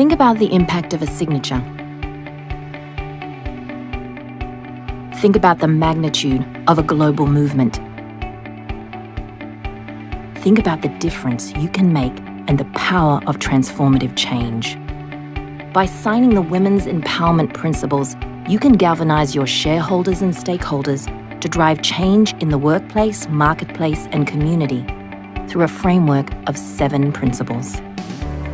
Think about the impact of a signature. Think about the magnitude of a global movement. Think about the difference you can make and the power of transformative change. By signing the Women's Empowerment Principles, you can galvanize your shareholders and stakeholders to drive change in the workplace, marketplace, and community through a framework of 7 principles.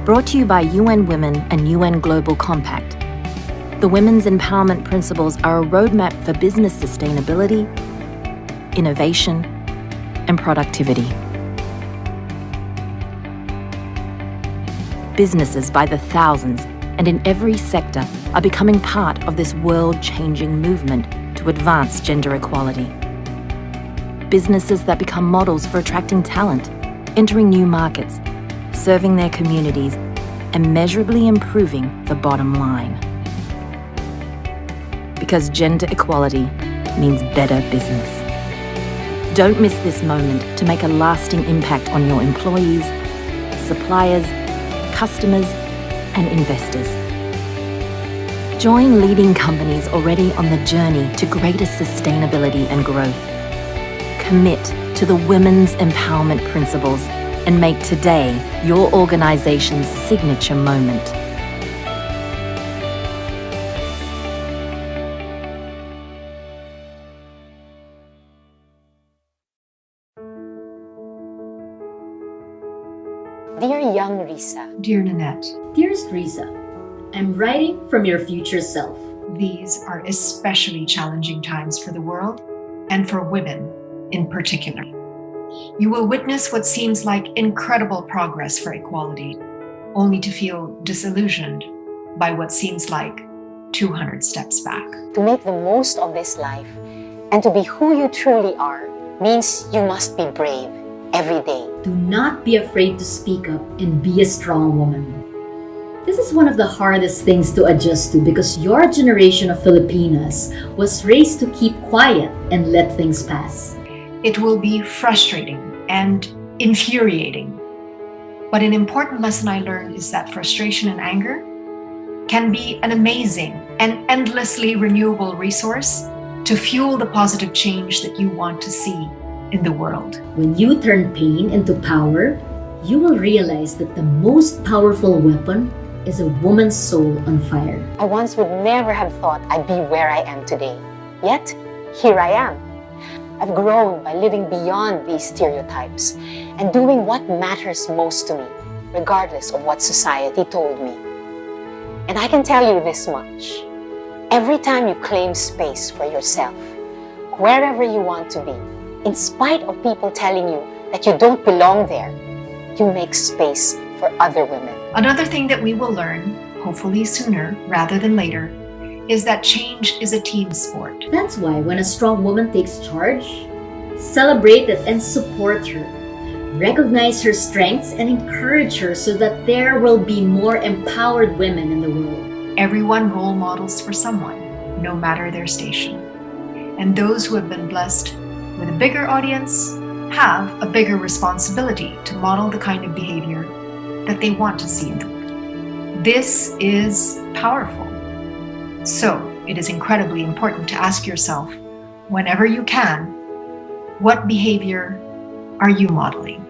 Brought to you by UN Women and UN Global Compact, the Women's Empowerment Principles are a roadmap for business sustainability, innovation, and productivity. Businesses by the thousands and in every sector are becoming part of this world-changing movement to advance gender equality. Businesses that become models for attracting talent, entering new markets, serving their communities, and measurably improving the bottom line. Because gender equality means better business. Don't miss this moment to make a lasting impact on your employees, suppliers, customers, and investors. Join leading companies already on the journey to greater sustainability and growth. Commit to the Women's Empowerment Principles and make today your organization's signature moment. Dear young Risa. Dear Nanette. Dearest Risa, I'm writing from your future self. These are especially challenging times for the world and for women in particular. You will witness what seems like incredible progress for equality, only to feel disillusioned by what seems like 200 steps back. To make the most of this life and to be who you truly are means you must be brave every day. Do not be afraid to speak up and be a strong woman. This is one of the hardest things to adjust to because your generation of Filipinas was raised to keep quiet and let things pass. It will be frustrating and infuriating. But an important lesson I learned is that frustration and anger can be an amazing and endlessly renewable resource to fuel the positive change that you want to see in the world. When you turn pain into power, you will realize that the most powerful weapon is a woman's soul on fire. I once would never have thought I'd be where I am today. Yet, here I am. I've grown by living beyond these stereotypes and doing what matters most to me, regardless of what society told me. And I can tell you this much. Every time you claim space for yourself, wherever you want to be, in spite of people telling you that you don't belong there, you make space for other women. Another thing that we will learn, hopefully sooner rather than later, is that change is a team sport. That's why when a strong woman takes charge, celebrate it and support her. Recognize her strengths and encourage her so that there will be more empowered women in the world. Everyone role models for someone, no matter their station. And those who have been blessed with a bigger audience have a bigger responsibility to model the kind of behavior that they want to see in the world. This is powerful. So it is incredibly important to ask yourself, whenever you can, what behavior are you modeling?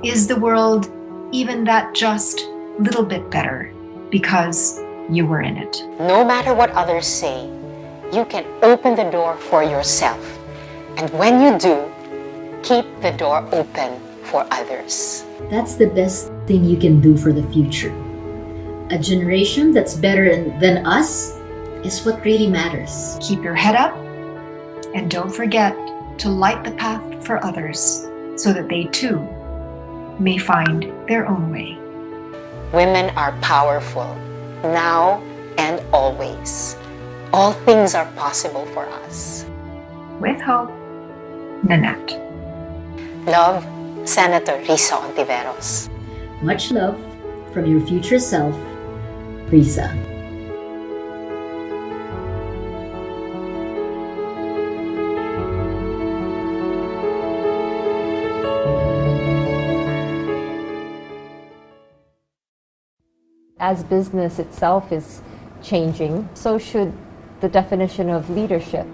Is the world even that just little bit better because you were in it? No matter what others say, you can open the door for yourself. And when you do, keep the door open for others. That's the best thing you can do for the future. A generation that's better than us is what really matters. Keep your head up and don't forget to light the path for others so that they too may find their own way. Women are powerful, now and always. All things are possible for us. With hope, Nanette. Love, Senator Risa Ontiveros. Much love from your future self, Risa. As business itself is changing, so should the definition of leadership.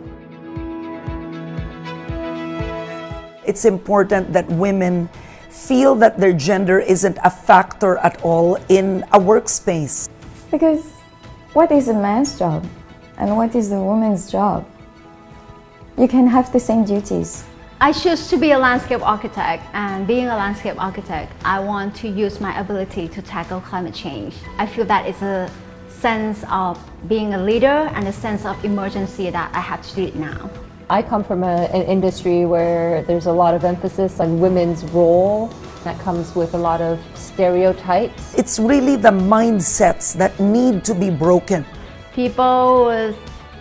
It's important that women feel that their gender isn't a factor at all in a workspace. Because what is a man's job and what is a woman's job? You can have the same duties. I choose to be a landscape architect, and being a landscape architect, I want to use my ability to tackle climate change. I feel that it's a sense of being a leader and a sense of emergency that I have to do it now. I come from an industry where there's a lot of emphasis on women's role. That comes with a lot of stereotypes. It's really the mindsets that need to be broken. People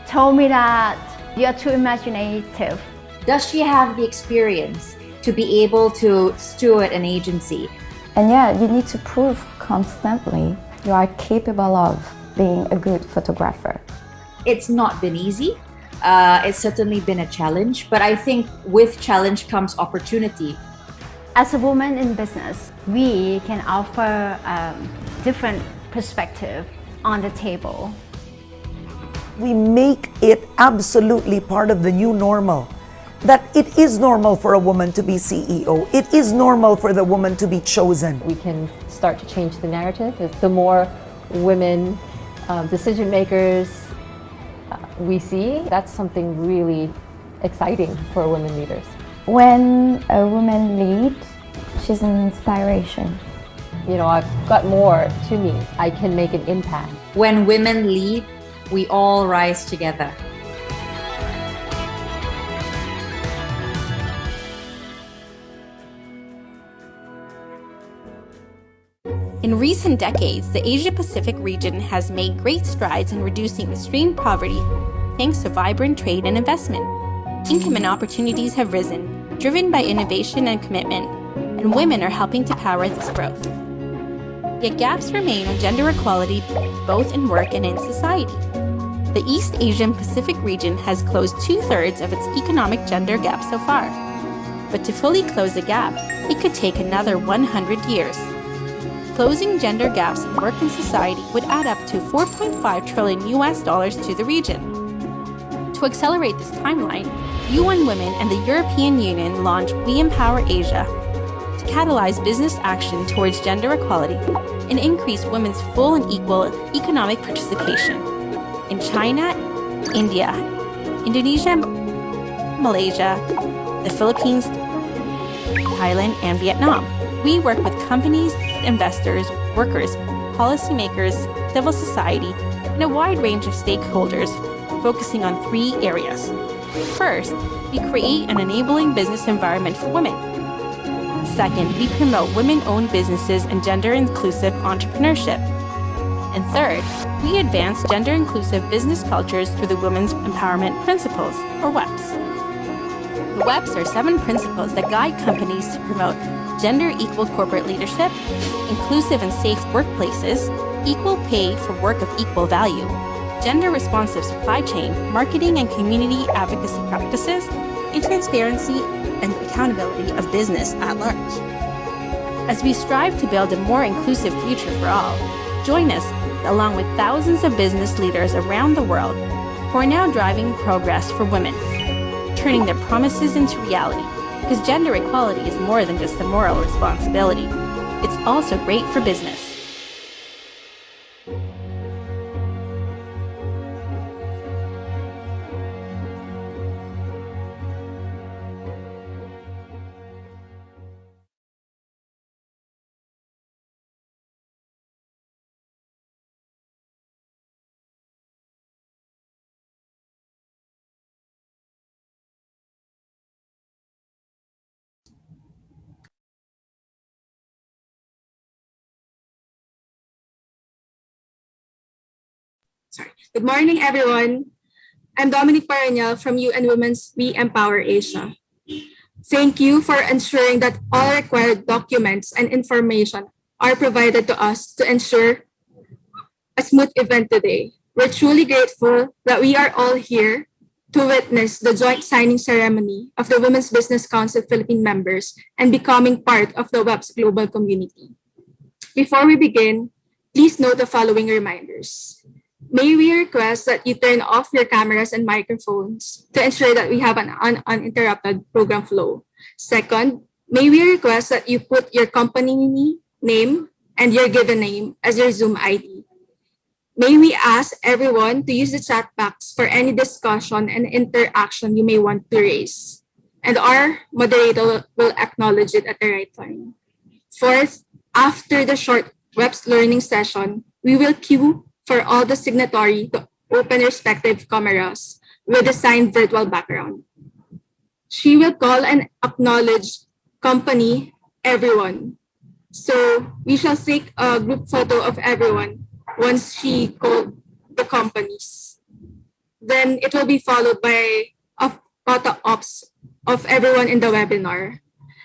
told me that you're too imaginative. Does she have the experience to be able to steward an agency? And yeah, you need to prove constantly you are capable of being a good photographer. It's not been easy. It's certainly been a challenge, but I think with challenge comes opportunity. As a woman in business, we can offer different perspective on the table. We make it absolutely part of the new normal. That it is normal for a woman to be CEO. It is normal for the woman to be chosen. We can start to change the narrative. The more women decision makers we see, that's something really exciting for women leaders. When a woman leads, she's an inspiration. You know, I've got more to me. I can make an impact. When women lead, we all rise together. In recent decades, the Asia-Pacific region has made great strides in reducing extreme poverty thanks to vibrant trade and investment. Income and opportunities have risen, driven by innovation and commitment, and women are helping to power this growth. Yet gaps remain on gender equality both in work and in society. The East Asian Pacific region has closed 2/3 of its economic gender gap so far. But to fully close the gap, it could take another 100 years. Closing gender gaps in work and society would add up to $4.5 trillion to the region. To accelerate this timeline, UN Women and the European Union launched WeEmpowerAsia to catalyze business action towards gender equality and increase women's full and equal economic participation. In China, India, Indonesia, Malaysia, the Philippines, Thailand, and Vietnam, we work with companies, investors, workers, policymakers, civil society, and a wide range of stakeholders, focusing on 3 areas. First, we create an enabling business environment for women. Second, we promote women-owned businesses and gender-inclusive entrepreneurship. And third, we advance gender-inclusive business cultures through the Women's Empowerment Principles, or WEPs. The WEPs are 7 principles that guide companies to promote gender-equal corporate leadership, inclusive and safe workplaces, equal pay for work of equal value, gender-responsive supply chain, marketing and community advocacy practices, and transparency and accountability of business at large. As we strive to build a more inclusive future for all, Join us, along with thousands of business leaders around the world who are now driving progress for women, turning their promises into reality. Because gender equality is more than just a moral responsibility. It's also great for business. Good morning, everyone. I'm Dominic Paraniel from UN Women's WeEmpowerAsia. Thank you for ensuring that all required documents and information are provided to us to ensure a smooth event today. We're truly grateful that we are all here to witness the joint signing ceremony of the Women's Business Council Philippine members and becoming part of the WEPs global community. Before we begin, please note the following reminders. May we request that you turn off your cameras and microphones to ensure that we have an uninterrupted program flow. Second, may we request that you put your company name and your given name as your Zoom ID. May we ask everyone to use the chat box for any discussion and interaction you may want to raise, and our moderator will acknowledge it at the right time. Fourth, after the short WEPs learning session, we will queue for all the signatory to open respective cameras with assigned virtual background. She will call and acknowledge company everyone. So we shall take a group photo of everyone once she called the companies. Then it will be followed by a photo ops of everyone in the webinar.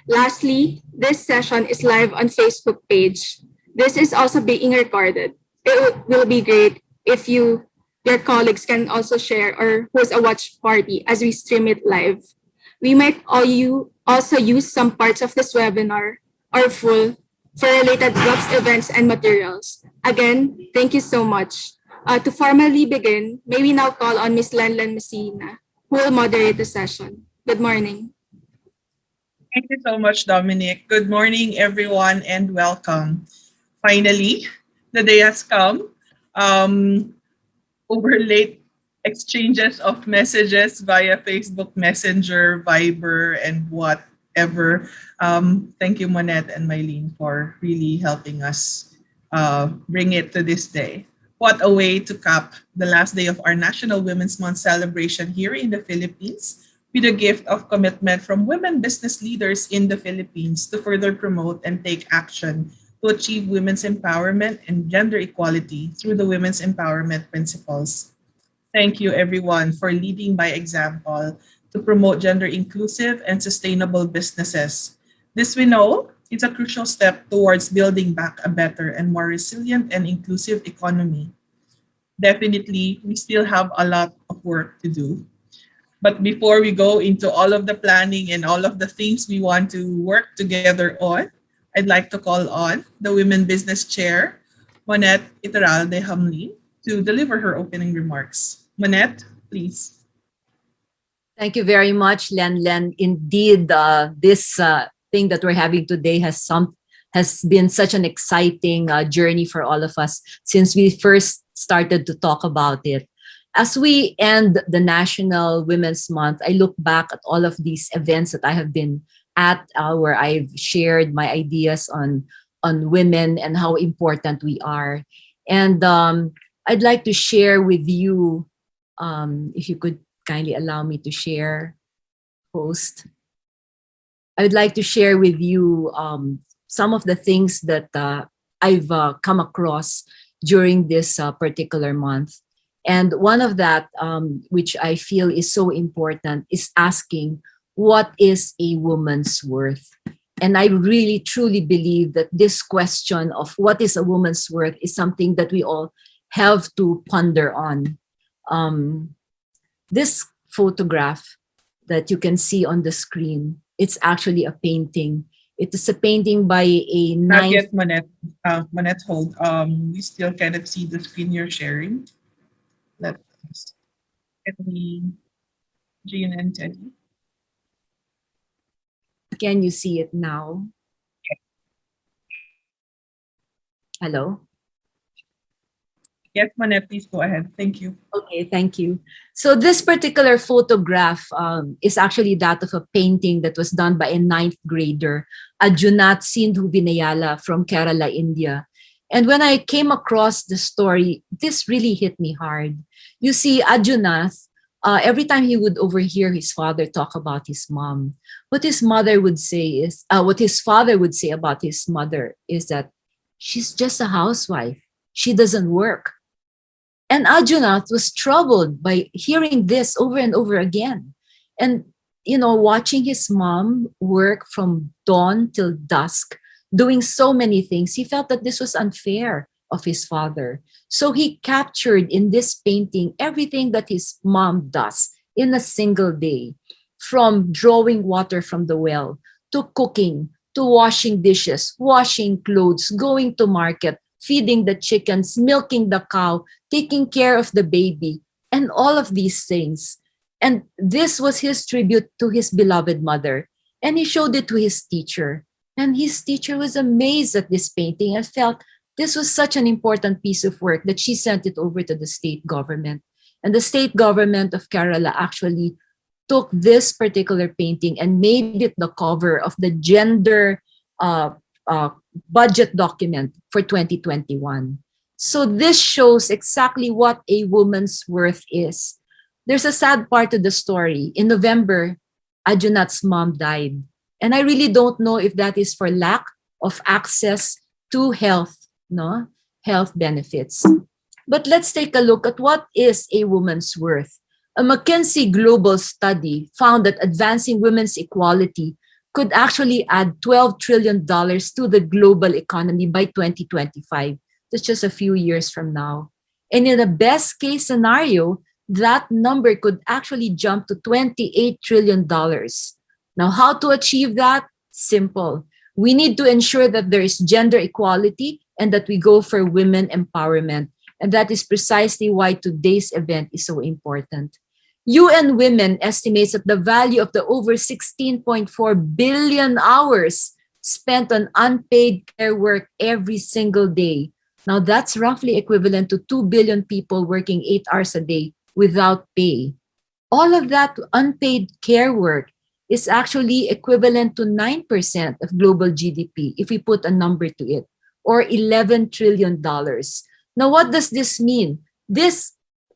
Lastly, this session is live on Facebook page. This is also being recorded. It will be great if your colleagues can also share or host a watch party as we stream it live. We might also use some parts of this webinar or full for related WEPs events and materials. Again, thank you so much. To formally begin, may we now call on Ms. Lenlen Messina, who will moderate the session. Good morning. Thank you so much, Dominic. Good morning, everyone, and welcome. Finally, the day has come. Over late exchanges of messages via Facebook Messenger, Viber, and whatever. Thank you, Monette and Mylene, for really helping us bring it to this day. What a way to cap the last day of our National Women's Month celebration here in the Philippines with a gift of commitment from women business leaders in the Philippines to further promote and take action to achieve women's empowerment and gender equality through the Women's Empowerment Principles. Thank you, everyone, for leading by example to promote gender inclusive and sustainable businesses. This, we know, is a crucial step towards building back a better and more resilient and inclusive economy. Definitely, we still have a lot of work to do. But before we go into all of the planning and all of the things we want to work together on, I'd like to call on the Women Business Chair, Monette Iturralde Hamlin, to deliver her opening remarks. Monette, please. Thank you very much, Len. Indeed, this thing that we're having today has been such an exciting journey for all of us since we first started to talk about it. As we end the National Women's Month, I look back at all of these events that I have been at where I've shared my ideas on women and how important we are. And I'd like to share with you, if you could kindly allow me to share, host. I would like to share with you some of the things that I've come across during this particular month. And one of that, which I feel is so important, is asking, what is a woman's worth? And I really, truly believe that this question of what is a woman's worth is something that we all have to ponder on. This photograph that you can see on the screen, it's actually a painting. It is a painting by a Not ninth. yet, Monette. Monette, hold. We still cannot see the screen you're sharing. Let's get me Jean and Teddy. Can you see it now? Hello? Yes, Monette, please go ahead. Thank you. Okay, thank you. So this particular photograph is actually that of a painting that was done by a ninth grader, Ajunat Sindhu Vinayala from Kerala, India. And when I came across the story, this really hit me hard. You see, Ajunath, every time he would overhear his father talk about his mom, what his father would say about his mother is that she's just a housewife. She doesn't work. And Ajunath was troubled by hearing this over and over again. And, watching his mom work from dawn till dusk, doing so many things, he felt that this was unfair of his father. So he captured in this painting everything that his mom does in a single day, from drawing water from the well, to cooking, to washing dishes, washing clothes, going to market, feeding the chickens, milking the cow, taking care of the baby, and all of these things. And this was his tribute to his beloved mother. And he showed it to his teacher. And his teacher was amazed at this painting and felt this was such an important piece of work that she sent it over to the state government. And the state government of Kerala actually took this particular painting and made it the cover of the gender budget document for 2021. So this shows exactly what a woman's worth is. There's a sad part of the story. In November, Ajunath's mom died. And I really don't know if that is for lack of access to health benefits. But let's take a look at what is a woman's worth. A McKinsey global study found that advancing women's equality could actually add $12 trillion to the global economy by 2025. That's just a few years from now. And in the best case scenario, that number could actually jump to $28 trillion. Now, how to achieve that? Simple. We need to ensure that there is gender equality and that we go for women empowerment. And that is precisely why today's event is so important. UN Women estimates that the value of the over 16.4 billion hours spent on unpaid care work every single day. Now that's roughly equivalent to 2 billion people working 8 hours a day without pay. All of that unpaid care work is actually equivalent to 9% of global GDP if we put a number to it, or $11 trillion. Now what does this mean? This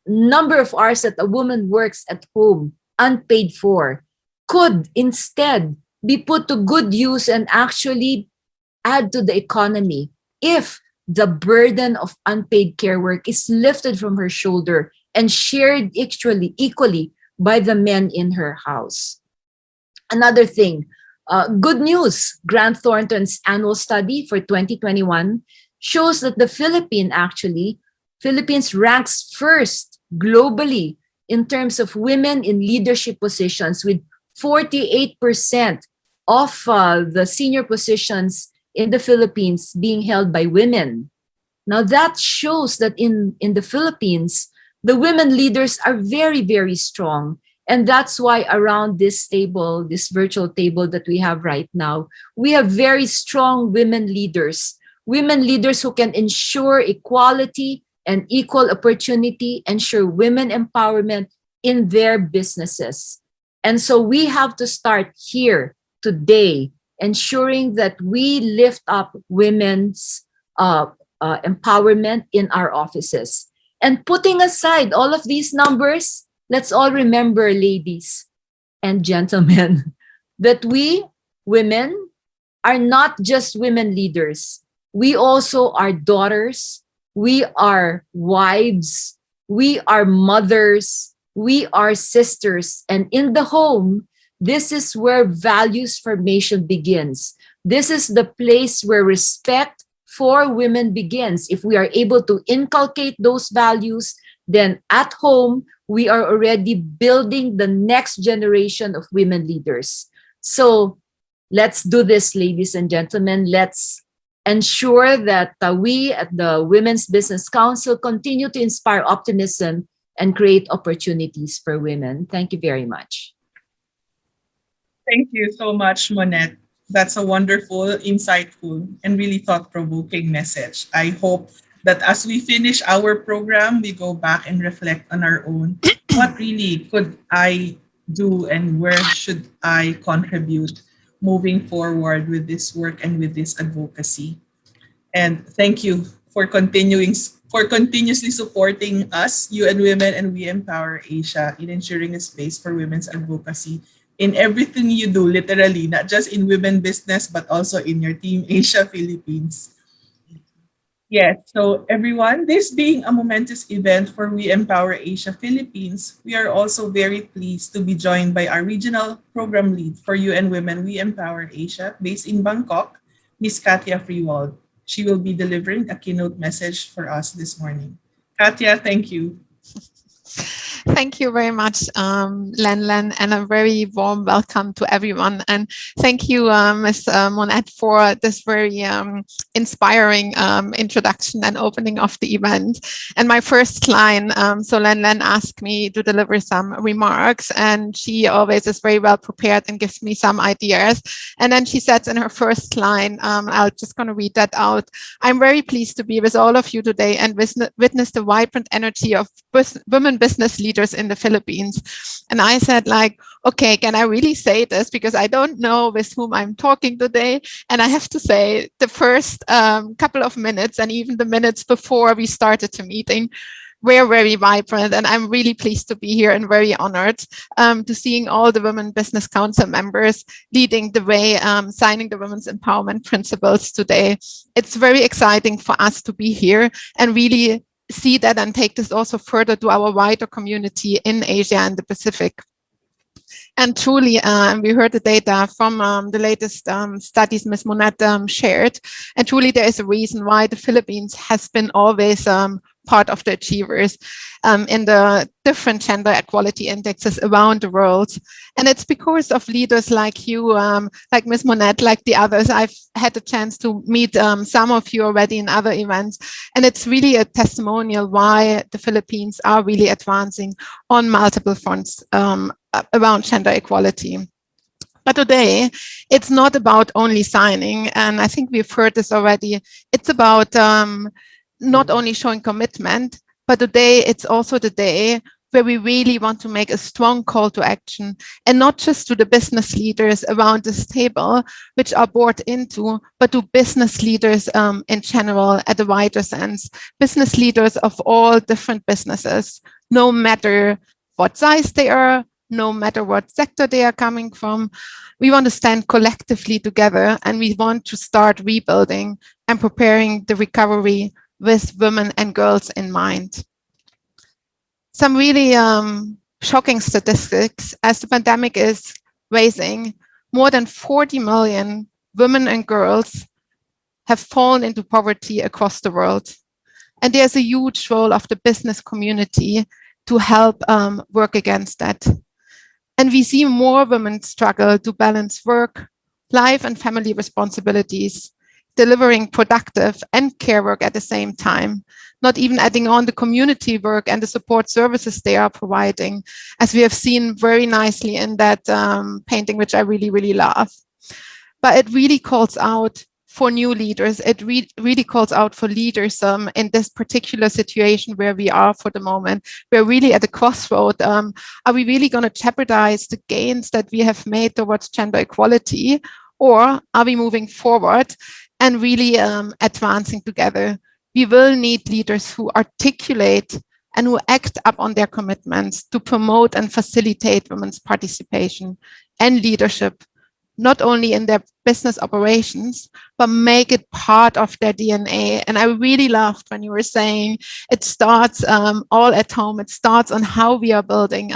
number of hours that a woman works at home unpaid for could instead be put to good use and actually add to the economy if the burden of unpaid care work is lifted from her shoulder and shared equally by the men in her house. Another thing, good news, Grant Thornton's annual study for 2021 shows that the Philippines ranks first globally in terms of women in leadership positions, with 48% of the senior positions in the Philippines being held by women. Now that shows that in the Philippines, the women leaders are very, very strong. And that's why around this table, this virtual table that we have right now, we have very strong women leaders who can ensure equality and equal opportunity, ensure women empowerment in their businesses. And so we have to start here today, ensuring that we lift up women's empowerment in our offices. And putting aside all of these numbers, let's all remember, ladies and gentlemen, that we, women, are not just women leaders. We also are daughters. We are wives. We are mothers. We are sisters. And in the home, this is where values formation begins. This is the place where respect for women begins. If we are able to inculcate those values, then at home, we are already building the next generation of women leaders. So Let's do this, ladies and gentlemen. Let's ensure that we at the Women's Business Council continue to inspire optimism and create opportunities for women. Thank you very much. Thank you so much, Monette. That's a wonderful, insightful, and really thought-provoking message. I hope that as we finish our program, we go back and reflect on our own. What really could I do and where should I contribute moving forward with this work and with this advocacy? And thank you for continuously supporting us, UN Women and We Empower Asia, in ensuring a space for women's advocacy in everything you do, literally, not just in women business, but also in your Team Asia Philippines. Yes, so everyone, this being a momentous event for We Empower Asia Philippines, we are also very pleased to be joined by our regional program lead for UN Women We Empower Asia, based in Bangkok, Ms. Katia Freewald. She will be delivering a keynote message for us this morning. Katia, thank you. Thank you very much, Len, and a very warm welcome to everyone. And thank you, Ms. Monette, for this very inspiring introduction and opening of the event. And my first line, so Len asked me to deliver some remarks, and she always is very well prepared and gives me some ideas. And then she says in her first line, I'm just going to read that out. I'm very pleased to be with all of you today and witness the vibrant energy of women business leaders in the Philippines. And I said, like, okay, can I really say this? Because I don't know with whom I'm talking today. And I have to say, the first couple of minutes and even the minutes before we started the meeting were very vibrant. And I'm really pleased to be here and very honored to seeing all the Women Business Council members leading the way, signing the Women's Empowerment Principles today. It's very exciting for us to be here and really see that and take this also further to our wider community in Asia and the Pacific. And truly, we heard the data from the latest studies Ms. Monette shared, and truly there is a reason why the Philippines has been always part of the achievers in the different gender equality indexes around the world. And it's because of leaders like you, like Ms. Monette, like the others. I've had the chance to meet some of you already in other events. And it's really a testimonial why the Philippines are really advancing on multiple fronts around gender equality. But today, it's not about only signing. And I think we've heard this already. It's about not only showing commitment, but today it's also the day where we really want to make a strong call to action, and not just to the business leaders around this table, which are bought into, but to business leaders in general at a wider sense, business leaders of all different businesses, no matter what size they are, no matter what sector they are coming from. We want to stand collectively together, and we want to start rebuilding and preparing the recovery with women and girls in mind. Some really shocking statistics as the pandemic is raising. More than 40 million women and girls have fallen into poverty across the world. And there's a huge role of the business community to help work against that. And we see more women struggle to balance work, life, and family responsibilities, delivering productive and care work at the same time, not even adding on the community work and the support services they are providing, as we have seen very nicely in that painting, which I really, really love. But it really calls out for new leaders. It really calls out for leaders in this particular situation where we are for the moment. We're really at a crossroad. Are we really going to jeopardize the gains that we have made towards gender equality, or are we moving forward and really advancing together? We will need leaders who articulate and who act up on their commitments to promote and facilitate women's participation and leadership, not only in their business operations, but make it part of their DNA. And I really loved when you were saying it starts all at home. It starts on how we are building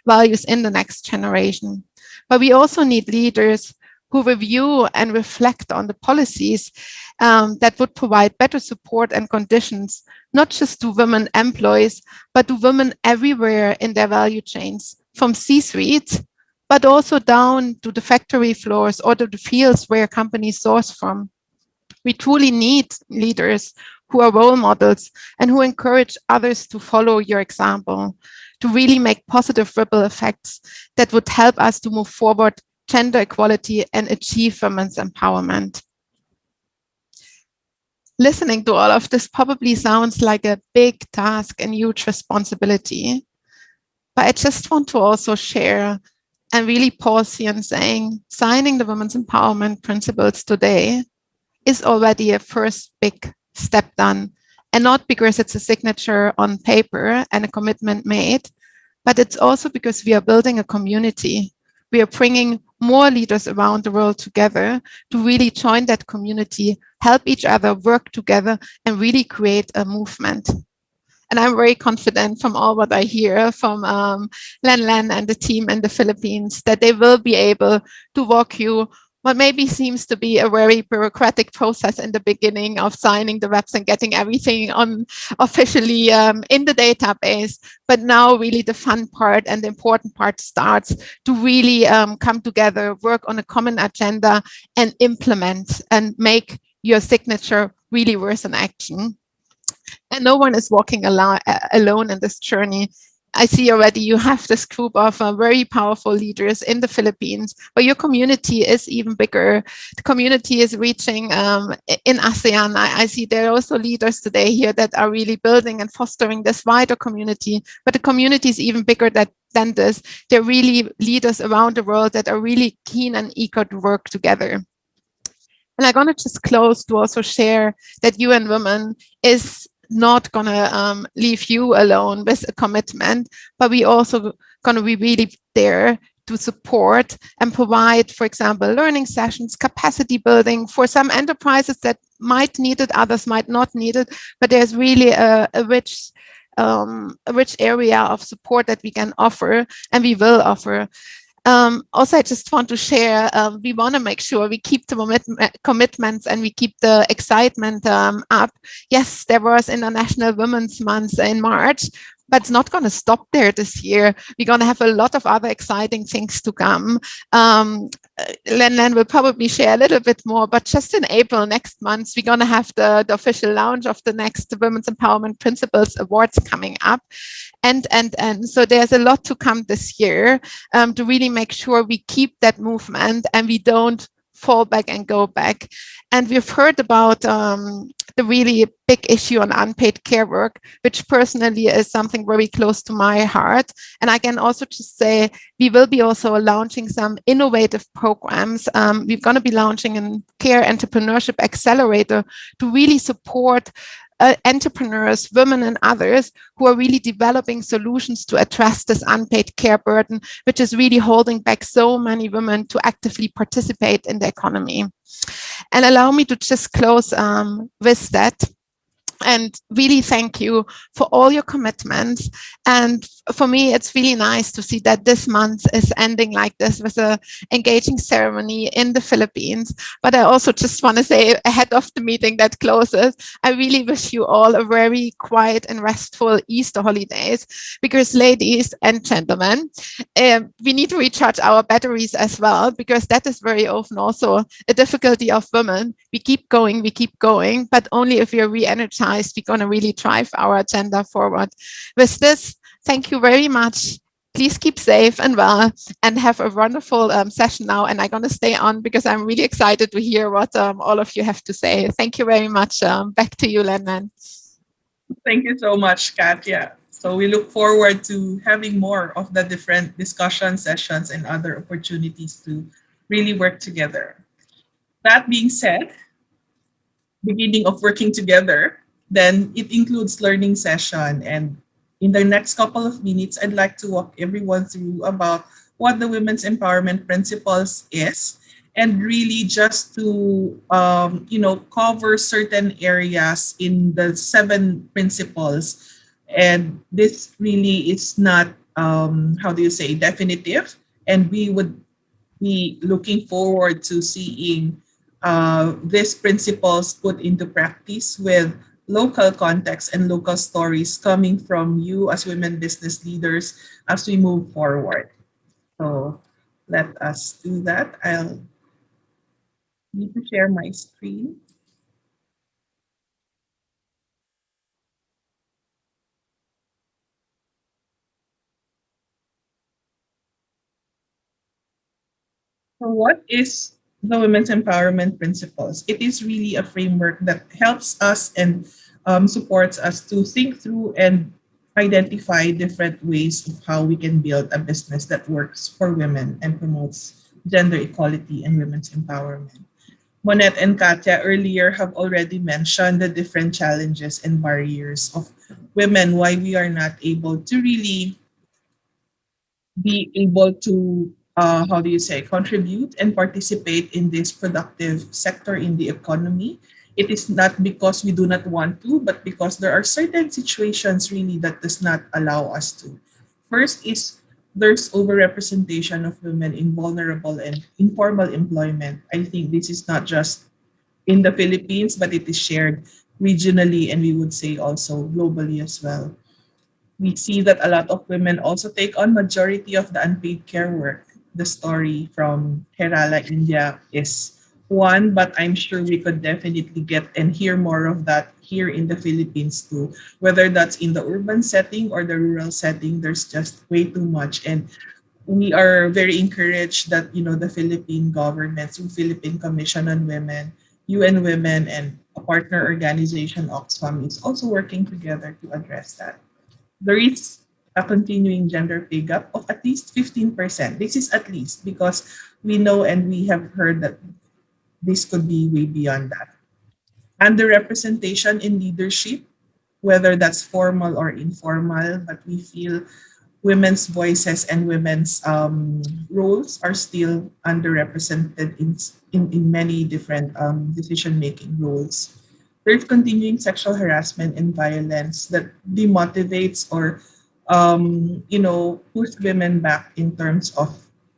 values in the next generation. But we also need leaders who review and reflect on the policies that would provide better support and conditions, not just to women employees, but to women everywhere in their value chains, from C-suite, but also down to the factory floors or to the fields where companies source from. We truly need leaders who are role models and who encourage others to follow your example, to really make positive ripple effects that would help us to move forward gender equality and achieve women's empowerment. Listening to all of this probably sounds like a big task and huge responsibility, but I just want to also share and really pause here and saying, signing the Women's Empowerment Principles today is already a first big step done. And not because it's a signature on paper and a commitment made, but it's also because we are building a community. We are bringing more leaders around the world together to really join that community, help each other, work together, and really create a movement. And I'm very confident from all what I hear from Len and the team in the Philippines that they will be able to walk you what maybe seems to be a very bureaucratic process in the beginning of signing the WEPs and getting everything on officially in the database. But now really the fun part and the important part starts to really come together, work on a common agenda and implement and make your signature really worth an action. And no one is walking alone in this journey. I see already you have this group of very powerful leaders in the Philippines, but your community is even bigger. The community is reaching in ASEAN. I see there are also leaders today here that are really building and fostering this wider community, but the community is even bigger than this. They're really leaders around the world that are really keen and eager to work together. And I'm gonna just close to also share that UN Women is not gonna leave you alone with a commitment, but we also gonna be really there to support and provide, for example, learning sessions, capacity building for some enterprises that might need it, others might not need it, but there's really a rich area of support that we can offer and we will offer. Also, I just want to share, we want to make sure we keep the commitments and we keep the excitement up. Yes, there was International Women's Month in March, but it's not going to stop there this year. We're going to have a lot of other exciting things to come. Len will probably share a little bit more, but just in April next month, we're going to have the official launch of the next Women's Empowerment Principles Awards coming up. And so there's a lot to come this year to really make sure we keep that movement and we don't fall back and go back. And we've heard about the really big issue on unpaid care work, which personally is something very close to my heart. And I can also just say, we will be also launching some innovative programs. We're going to be launching a Care Entrepreneurship Accelerator to really support entrepreneurs, women and others who are really developing solutions to address this unpaid care burden, which is really holding back so many women to actively participate in the economy. And allow me to just close with that. And really thank you for all your commitments. And for me, it's really nice to see that this month is ending like this with an engaging ceremony in the Philippines. But I also just want to say ahead of the meeting that closes, I really wish you all a very quiet and restful Easter holidays, because ladies and gentlemen, we need to recharge our batteries as well, because that is very often also a difficulty of women. We keep going, but only if we are re-energized, we're going to really drive our agenda forward. With this, thank you very much. Please keep safe and well and have a wonderful session now. And I'm going to stay on because I'm really excited to hear what all of you have to say. Thank you very much. Back to you, Len. Thank you so much, Katya. So we look forward to having more of the different discussion sessions and other opportunities to really work together. That being said, beginning of working together, then it includes learning session. And in the next couple of minutes, I'd like to walk everyone through about what the Women's Empowerment Principles is, and really just to cover certain areas in the 7 principles. And this really is not definitive, and we would be looking forward to seeing these principles put into practice with local context and local stories coming from you as women business leaders as we move forward. So let us do that. I'll need to share my screen. So what is the Women's Empowerment Principles? It is really a framework that helps us and supports us to think through and identify different ways of how we can build a business that works for women and promotes gender equality and women's empowerment. Monette and Katya earlier have already mentioned the different challenges and barriers of women, why we are not able to really be able to how do you say, contribute and participate in this productive sector in the economy. It is not because we do not want to, but because there are certain situations really that does not allow us to. First is there's overrepresentation of women in vulnerable and informal employment. I think this is not just in the Philippines, but it is shared regionally and we would say also globally as well. We see that a lot of women also take on majority of the unpaid care work. The story from Kerala, India is one, but I'm sure we could definitely get and hear more of that here in the Philippines too. Whether that's in the urban setting or the rural setting, there's just way too much. And we are very encouraged that, you know, the Philippine government, through Philippine Commission on Women, UN Women, and a partner organization, Oxfam, is also working together to address that. There is a continuing gender pay gap of at least 15%. This is at least because we know and we have heard that this could be way beyond that. Underrepresentation in leadership, whether that's formal or informal, but we feel women's voices and women's roles are still underrepresented in many different decision-making roles. There's continuing sexual harassment and violence that demotivates or push women back in terms of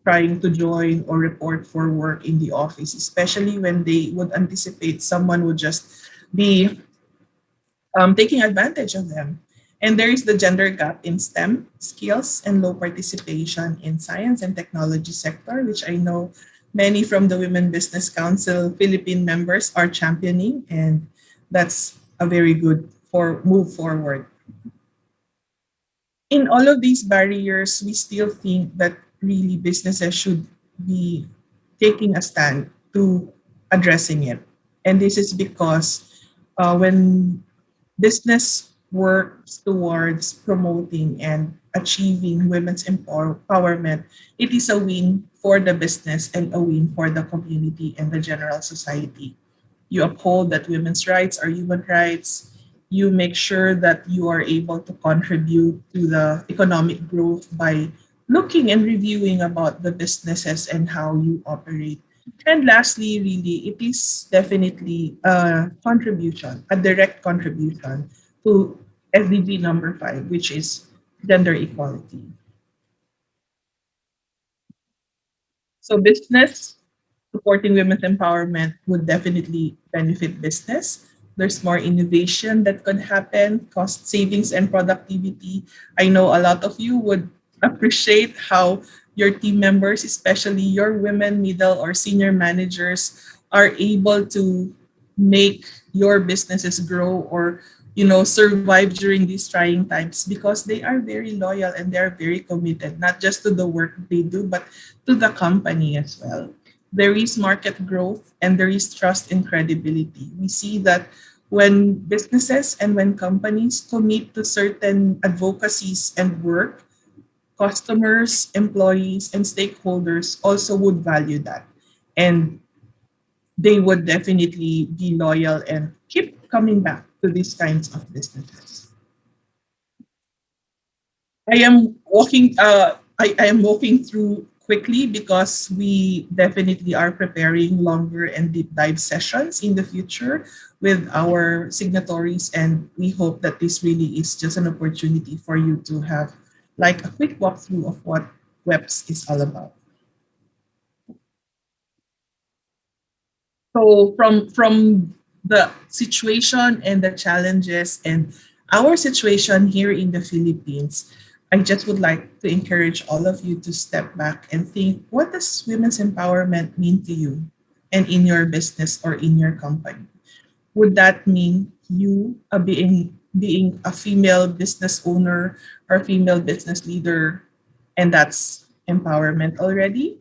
trying to join or report for work in the office, especially when they would anticipate someone would just be taking advantage of them. And there is the gender gap in STEM skills and low participation in science and technology sector, which I know many from the Women Business Council Philippine members are championing, and that's a very good move forward. In all of these barriers, we still think that really businesses should be taking a stand to addressing it. And this is because when business works towards promoting and achieving women's empowerment, it is a win for the business and a win for the community and the general society. You uphold that women's rights are human rights. You make sure that you are able to contribute to the economic growth by looking and reviewing about the businesses and how you operate. And lastly, really, it is definitely a contribution, a direct contribution to SDG number 5, which is gender equality. So business supporting women's empowerment would definitely benefit business. There's more innovation that could happen, cost savings and productivity. I know a lot of you would appreciate how your team members, especially your women, middle or senior managers, are able to make your businesses grow or survive during these trying times because they are very loyal and they are very committed, not just to the work they do, but to the company as well. There is market growth and there is trust and credibility. We see that when businesses and when companies commit to certain advocacies and work, customers, employees, and stakeholders also would value that. And they would definitely be loyal and keep coming back to these kinds of businesses. I am walking through quickly because we definitely are preparing longer and deep dive sessions in the future with our signatories, and we hope that this really is just an opportunity for you to have like a quick walkthrough of what WEPs is all about. So from the situation and the challenges and our situation here in the Philippines, I just would like to encourage all of you to step back and think, what does women's empowerment mean to you and in your business or in your company? Would that mean you being a female business owner or female business leader, and that's empowerment already?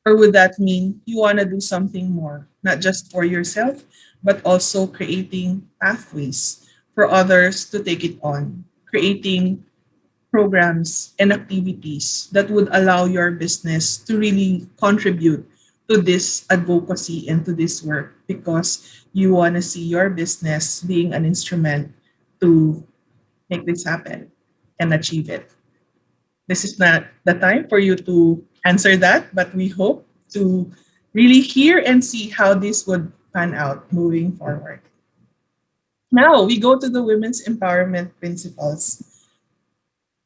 Or would that mean you want to do something more, not just for yourself, but also creating pathways for others to take it on, creating programs and activities that would allow your business to really contribute to this advocacy and to this work, because you want to see your business being an instrument to make this happen and achieve it. This is not the time for you to answer that, but we hope to really hear and see how this would pan out moving forward. Now we go to the women's empowerment principles.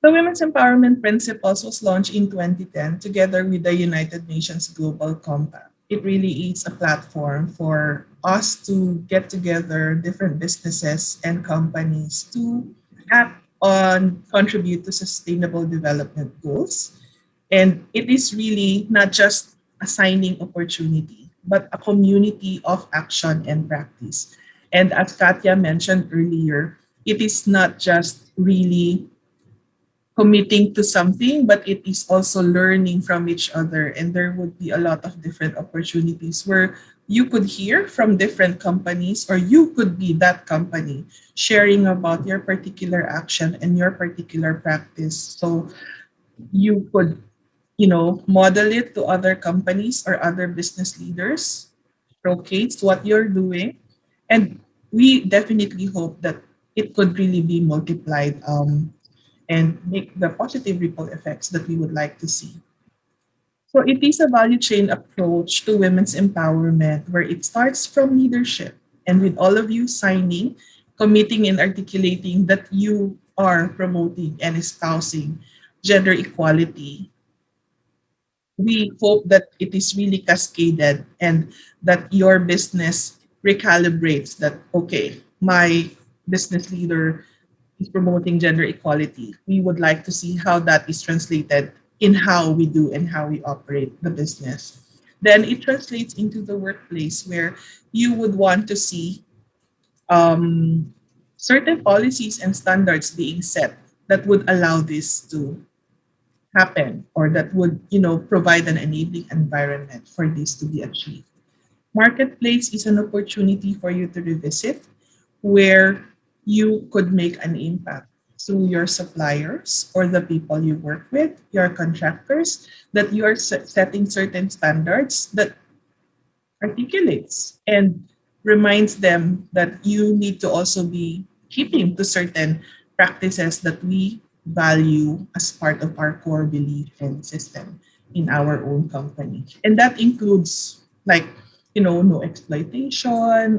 The Women's Empowerment Principles was launched in 2010 together with the United Nations Global Compact. It really is a platform for us to get together different businesses and companies to act on, contribute to sustainable development goals. And it is really not just assigning opportunity, but a community of action and practice. And as Katya mentioned earlier, it is not just really committing to something, but it is also learning from each other. And there would be a lot of different opportunities where you could hear from different companies, or you could be that company sharing about your particular action and your particular practice. So you could, model it to other companies or other business leaders, showcase what you're doing. And we definitely hope that it could really be multiplied and make the positive ripple effects that we would like to see. So it is a value chain approach to women's empowerment where it starts from leadership, and with all of you signing, committing, and articulating that you are promoting and espousing gender equality. We hope that it is really cascaded and that your business recalibrates that, okay, my business leader is promoting gender equality. We would like to see how that is translated in how we do and how we operate the business. Then it translates into the workplace where you would want to see certain policies and standards being set that would allow this to happen, or that would provide an enabling environment for this to be achieved. Marketplace is an opportunity for you to revisit where you could make an impact through your suppliers or the people you work with, your contractors, that you are setting certain standards that articulates and reminds them that you need to also be keeping to certain practices that we value as part of our core belief and system in our own company. And that includes no exploitation,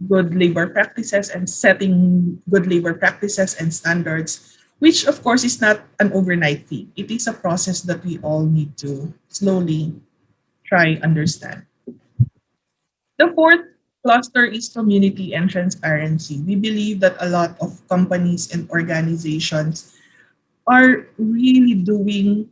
good labor practices, and setting good labor practices and standards, which of course is not an overnight thing. It is a process that we all need to slowly try understand. The fourth cluster is community and transparency. We believe that a lot of companies and organizations are really doing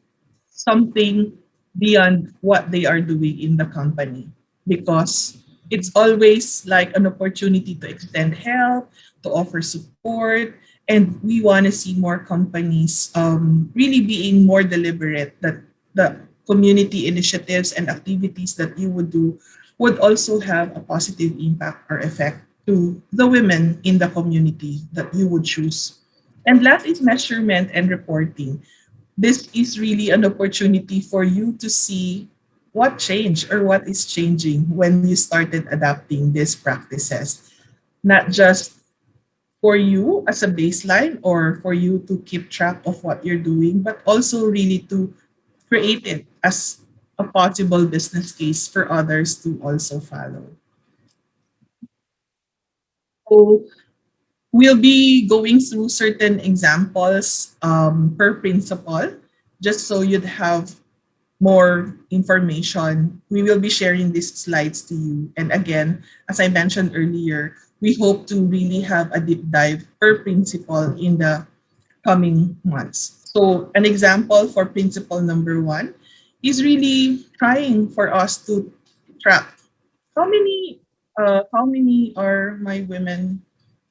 something beyond what they are doing in the company, because it's always like an opportunity to extend help, to offer support, and we want to see more companies really being more deliberate that the community initiatives and activities that you would do would also have a positive impact or effect to the women in the community that you would choose. And last is measurement and reporting. This is really an opportunity for you to see what changed or what is changing when you started adapting these practices, not just for you as a baseline or for you to keep track of what you're doing, but also really to create it as a possible business case for others to also follow. So we'll be going through certain examples per principle, just so you'd have more information. We will be sharing these slides to you. And again, as I mentioned earlier, we hope to really have a deep dive per principle in the coming months. So an example for principle number one is really trying for us to track how many are my women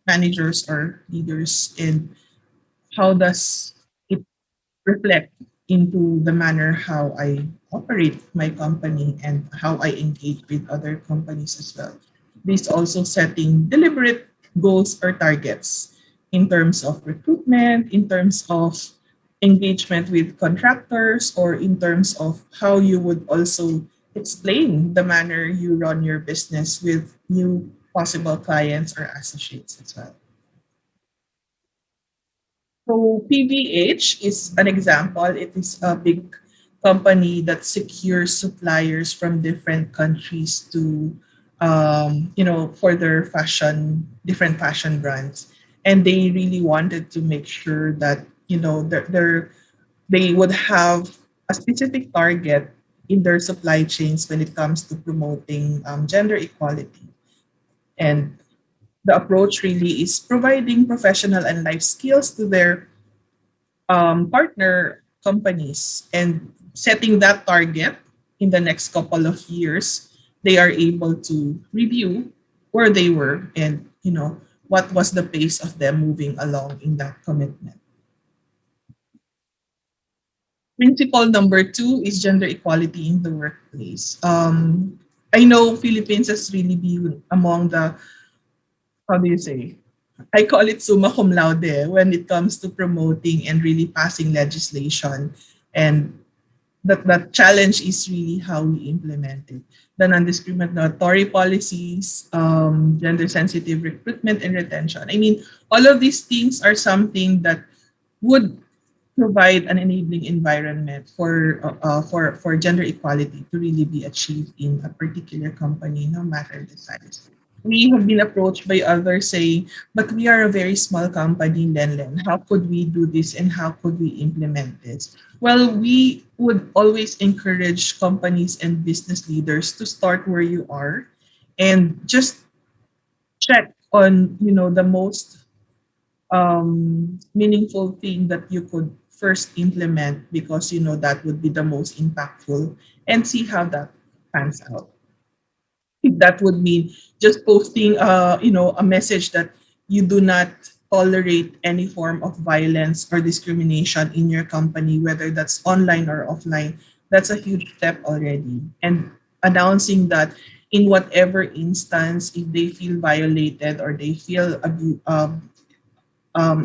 managers or leaders, and how does it reflect into the manner how I operate my company and how I engage with other companies as well. This also setting deliberate goals or targets in terms of recruitment, in terms of engagement with contractors, or in terms of how you would also explain the manner you run your business with new possible clients or associates as well. So PVH is an example. It is a big company that secures suppliers from different countries to, for their different fashion brands, and they really wanted to make sure that they would have a specific target in their supply chains when it comes to promoting gender equality. And the approach really is providing professional and life skills to their partner companies, and setting that target in the next couple of years. They are able to review where they were, and what was the pace of them moving along in that commitment. Principle number two is gender equality in the workplace. I know Philippines has really been among the, how do you say, I call it summa cum laude when it comes to promoting and really passing legislation. And that challenge is really how we implement it. The non-discriminatory policies, gender sensitive recruitment and retention. I mean, all of these things are something that would provide an enabling environment for gender equality to really be achieved in a particular company, no matter the size. We have been approached by others saying, but we are a very small company, Lenlen. How could we do this and how could we implement this? Well, we would always encourage companies and business leaders to start where you are and just check on, the most meaningful thing that you could first implement, because that would be the most impactful, and see how that pans out. If that would mean just posting a message that you do not tolerate any form of violence or discrimination in your company, whether that's online or offline, that's a huge step already. And announcing that in whatever instance, if they feel violated or they feel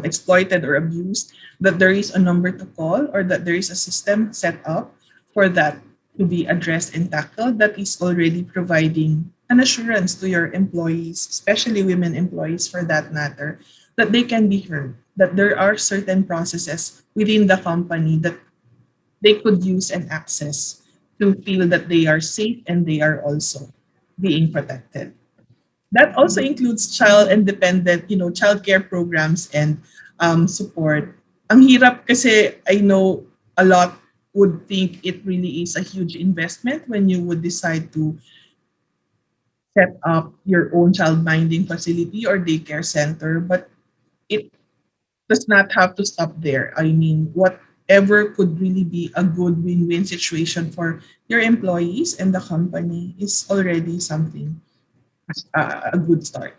exploited or abused, that there is a number to call, or that there is a system set up for that to be addressed and tackled, that is already providing an assurance to your employees, especially women employees for that matter, that they can be heard, that there are certain processes within the company that they could use and access to feel that they are safe and they are also being protected. That also includes child and dependent, child care programs and support. Ang hirap kasi I know a lot would think it really is a huge investment when you would decide to set up your own child minding facility or daycare center, but it does not have to stop there. I mean, whatever could really be a good win-win situation for your employees and the company is already something, a good start.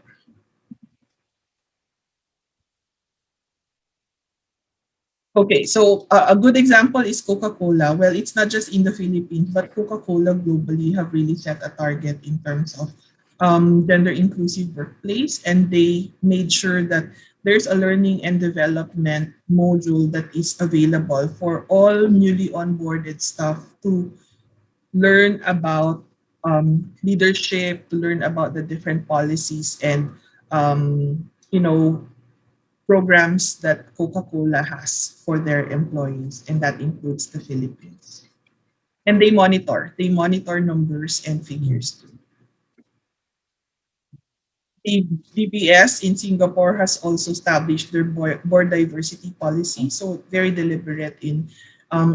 Okay, so a good example is Coca-Cola. Well, it's not just in the Philippines, but Coca-Cola globally have really set a target in terms of gender inclusive workplace, and they made sure that there's a learning and development module that is available for all newly onboarded staff to learn about leadership, to learn about the different policies and programs that Coca-Cola has for their employees, and that includes the Philippines. And they monitor numbers and figures too. The DBS in Singapore has also established their board diversity policy, so very deliberate in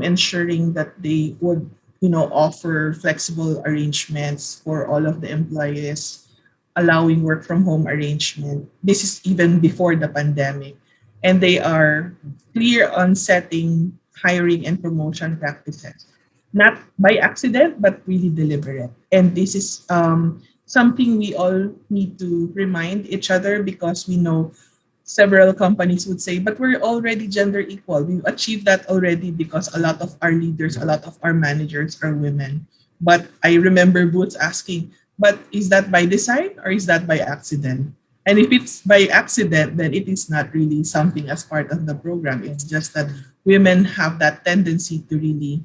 ensuring that they would offer flexible arrangements for all of the employees, allowing work from home arrangement. This is even before the pandemic. and they are clear on setting hiring and promotion practices, not by accident, but really deliberate. And this is something we all need to remind each other, because we know several companies would say, but we're already gender equal. We've achieved that already because a lot of our leaders, a lot of our managers are women. But I remember Boots asking, but is that by design or is that by accident? And if it's by accident, then it is not really something as part of the program. It's just that women have that tendency to really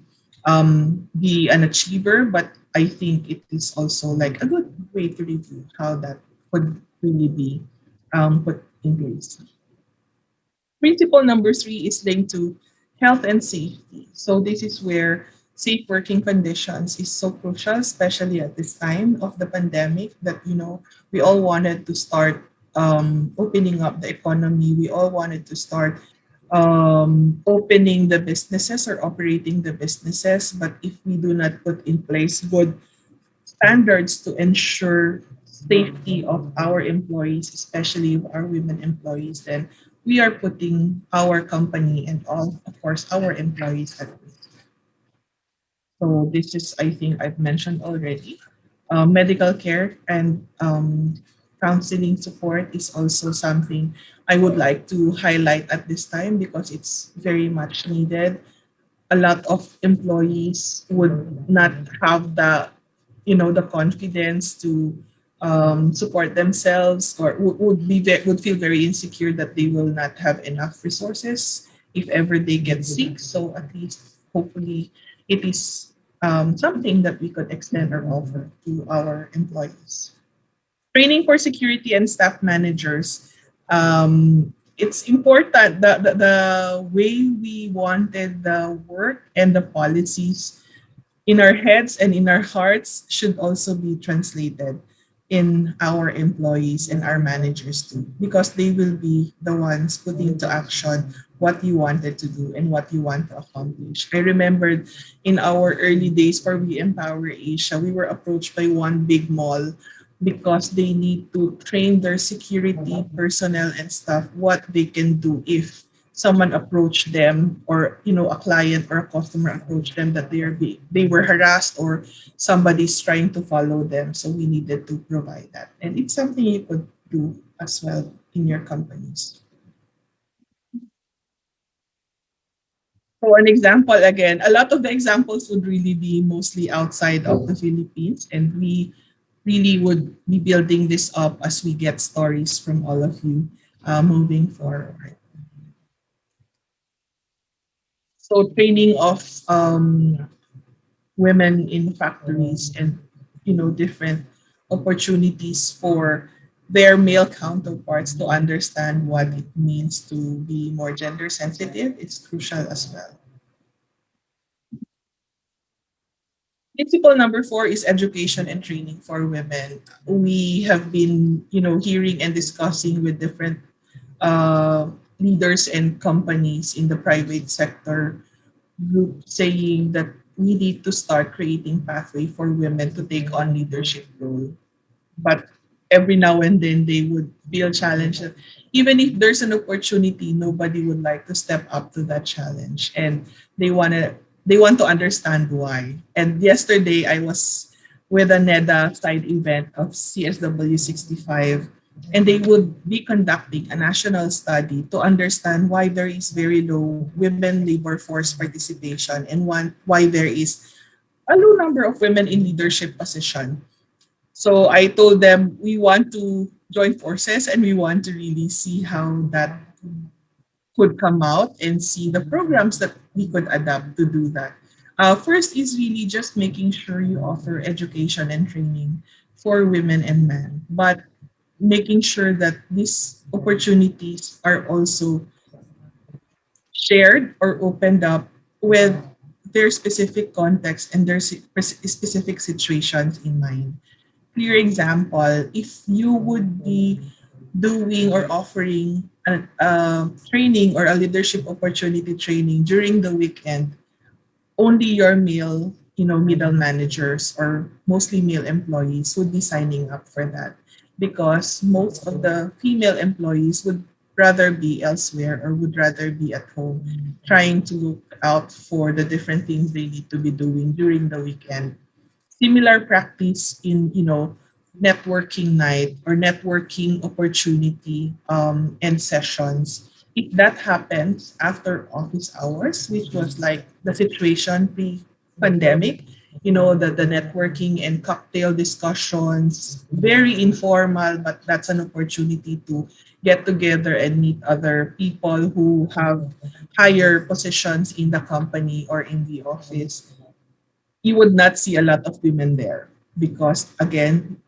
be an achiever, but I think it is also like a good way to review how that would really be put in place. Principle number 3 is linked to health and safety. So this is where safe working conditions is so crucial, especially at this time of the pandemic, that we all wanted to start opening up the economy. We all wanted to start opening the businesses or operating the businesses. But if we do not put in place good standards to ensure safety of our employees, especially of our women employees, then we are putting our company and all, of course, our employees at risk. So this is, I think I've mentioned already. Medical care and counseling support is also something I would like to highlight at this time, because it's very much needed. A lot of employees would not have the confidence to support themselves, or would feel very insecure that they will not have enough resources if ever they get sick. So at least, hopefully, it is something that we could extend or offer to our employees. Training for security and staff managers. It's important that the way we wanted the work and the policies in our heads and in our hearts should also be translated in our employees and our managers too, because they will be the ones putting into action what you wanted to do and what you want to accomplish. I remembered in our early days for We Empower Asia, we were approached by one big mall because they need to train their security personnel and staff what they can do if someone approached them, or a client or a customer approached them, that they were harassed or somebody's trying to follow them. So we needed to provide that, and it's something you could do as well in your companies. For an example, again, a lot of the examples would really be mostly outside of the Philippines, and we really would be building this up as we get stories from all of you moving forward. So training of women in factories, and different opportunities for their male counterparts to understand what it means to be more gender sensitive is crucial as well. Principle number 4 is education and training for women. We have been, hearing and discussing with different leaders and companies in the private sector group, saying that we need to start creating pathway for women to take on leadership role. But every now and then they would feel challenged. Even if there's an opportunity, nobody would like to step up to that challenge, and they want to understand why. And yesterday I was with a NEDA side event of CSW 65, and they would be conducting a national study to understand why there is very low women labor force participation, and why there is a low number of women in leadership position. So I told them we want to join forces, and we want to really see how that could come out and see the programs that we could adapt to do that. First is really just making sure you offer education and training for women and men, but making sure that these opportunities are also shared or opened up with their specific context and their specific situations in mind. Clear example, if you would be doing or offering a training or a leadership opportunity training during the weekend, only your male, middle managers or mostly male employees would be signing up for that, because most of the female employees would rather be elsewhere or would rather be at home, trying to look out for the different things they need to be doing during the weekend. Similar practice in, networking night or networking opportunity and sessions. If that happens after office hours, which was like the situation pre-pandemic, the networking and cocktail discussions, very informal, but that's an opportunity to get together and meet other people who have higher positions in the company or in the office. You would not see a lot of women there because, again,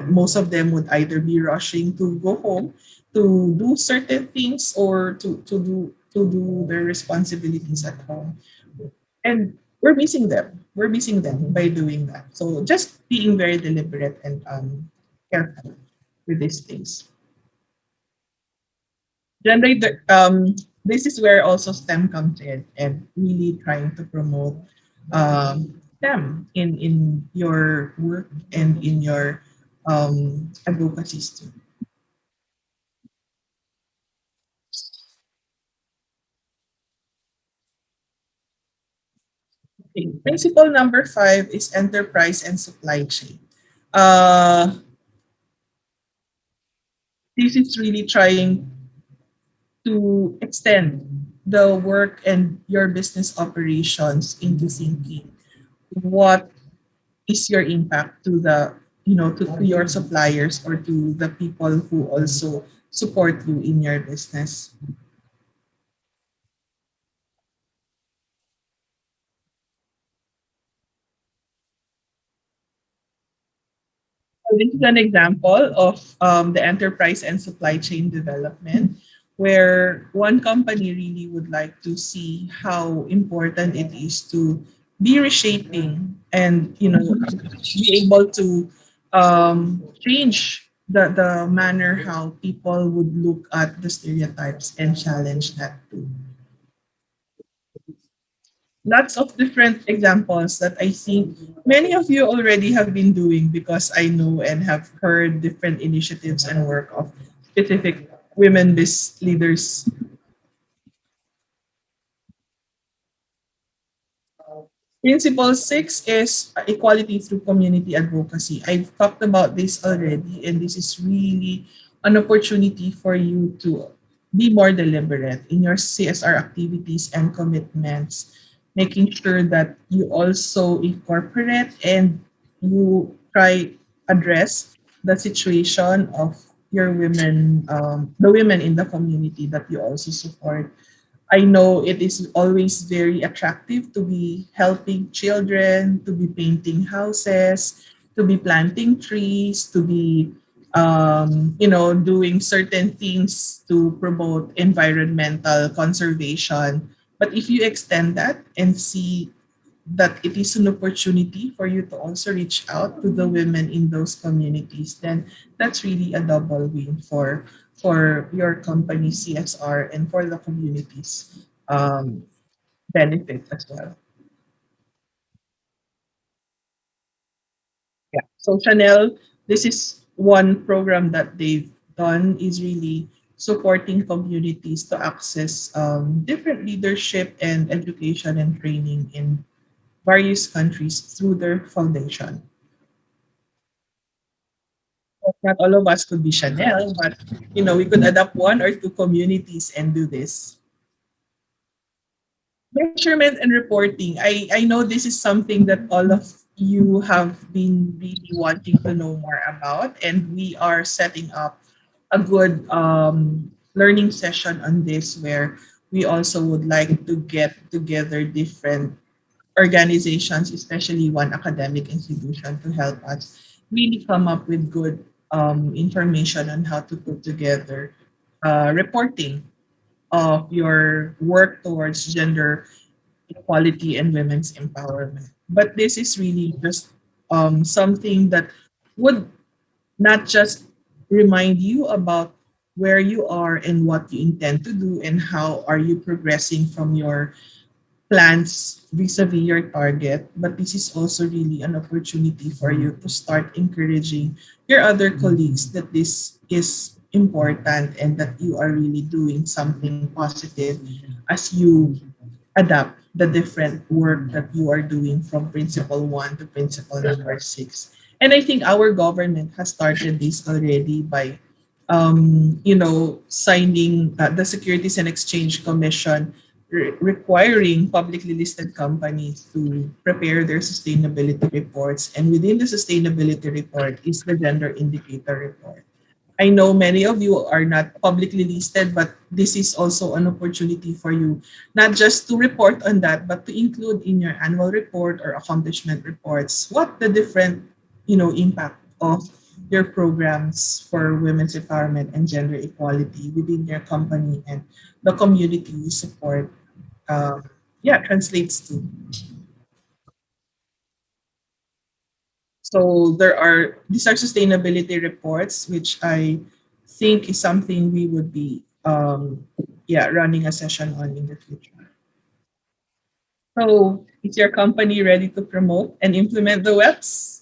most of them would either be rushing to go home to do certain things or to do their responsibilities at home, and we're missing them by doing that. So just being very deliberate and careful with these things. This is where also STEM comes in and really trying to promote STEM in your work and in your advocacies too. Okay. Principle number 5 is enterprise and supply chain. Uh, this is really trying to extend the work and your business operations into thinking what is your impact to the to your suppliers or to the people who also support you in your business. So this is an example of the enterprise and supply chain development, where one company really would like to see how important it is to be reshaping and be able to change the manner how people would look at the stereotypes and challenge that too. Lots of different examples that I think many of you already have been doing because I know and have heard different initiatives and work of specific women biz leaders. Principle 6 is equality through community advocacy. I've talked about this already, and this is really an opportunity for you to be more deliberate in your CSR activities and commitments, making sure that you also incorporate and you try address the situation of your women, the women in the community that you also support. I know it is always very attractive to be helping children, to be painting houses, to be planting trees, to be, doing certain things to promote environmental conservation. But if you extend that and see that it is an opportunity for you to also reach out to the women in those communities, then that's really a double win for your company CSR and for the communities benefit as well. Yeah. So Chanel, this is one program that they've done is really supporting communities to access different leadership and education and training in various countries through their foundation. Not all of us could be Chanel, but we could adapt one or two communities and do this. Measurement and reporting. I know this is something that all of you have been really wanting to know more about, and we are setting up a good learning session on this where we also would like to get together different organizations, especially one academic institution, to help us really come up with good information on how to put together reporting of your work towards gender equality and women's empowerment. But this is really just something that would not just remind you about where you are and what you intend to do and how are you progressing from your plans vis-a-vis your target, but this is also really an opportunity for you to start encouraging your other colleagues that this is important and that you are really doing something positive as you adapt the different work that you are doing from principle 1 to principle number 6. And I think our government has started this already by signing the Securities and Exchange Commission requiring publicly listed companies to prepare their sustainability reports. And within the sustainability report is the gender indicator report. I know many of you are not publicly listed, but this is also an opportunity for you, not just to report on that, but to include in your annual report or accomplishment reports what the different, impact of your programs for women's empowerment and gender equality within your company and the community you support, translates to. So these are sustainability reports, which I think is something we would be running a session on in the future. So is your company ready to promote and implement the WEPs?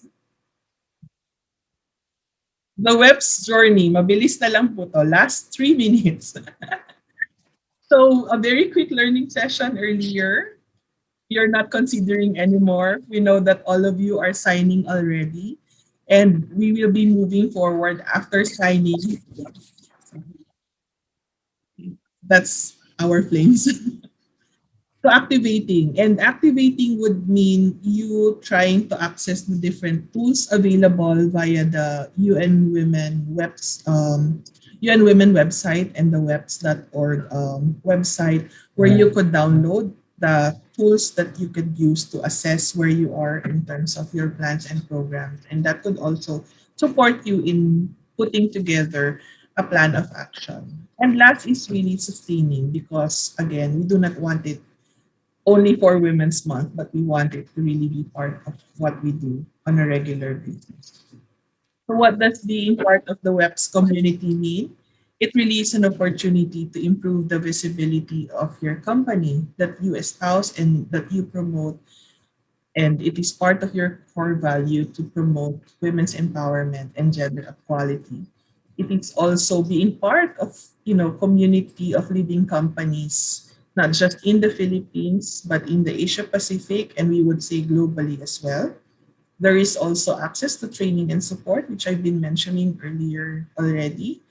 The WEPs journey, mabilis na lang po to, last 3 minutes. So a very quick learning session earlier. You're not considering anymore. We know that all of you are signing already, and we will be moving forward after signing. That's our flames. To activating. And activating would mean you trying to access the different tools available via the UN Women UN Women website and the WEPs.org website, where you could download the tools that you could use to assess where you are in terms of your plans and programs. And that could also support you in putting together a plan of action. And last is really sustaining, because again, we do not want it only for Women's Month, but we want it to really be part of what we do on a regular basis. So what does being part of the WEPs community mean? It really is an opportunity to improve the visibility of your company that you espouse and that you promote. And it is part of your core value to promote women's empowerment and gender equality. It is also being part of, community of leading companies, not just in the Philippines, but in the Asia Pacific, and we would say globally as well. There is also access to training and support, which I've been mentioning earlier already.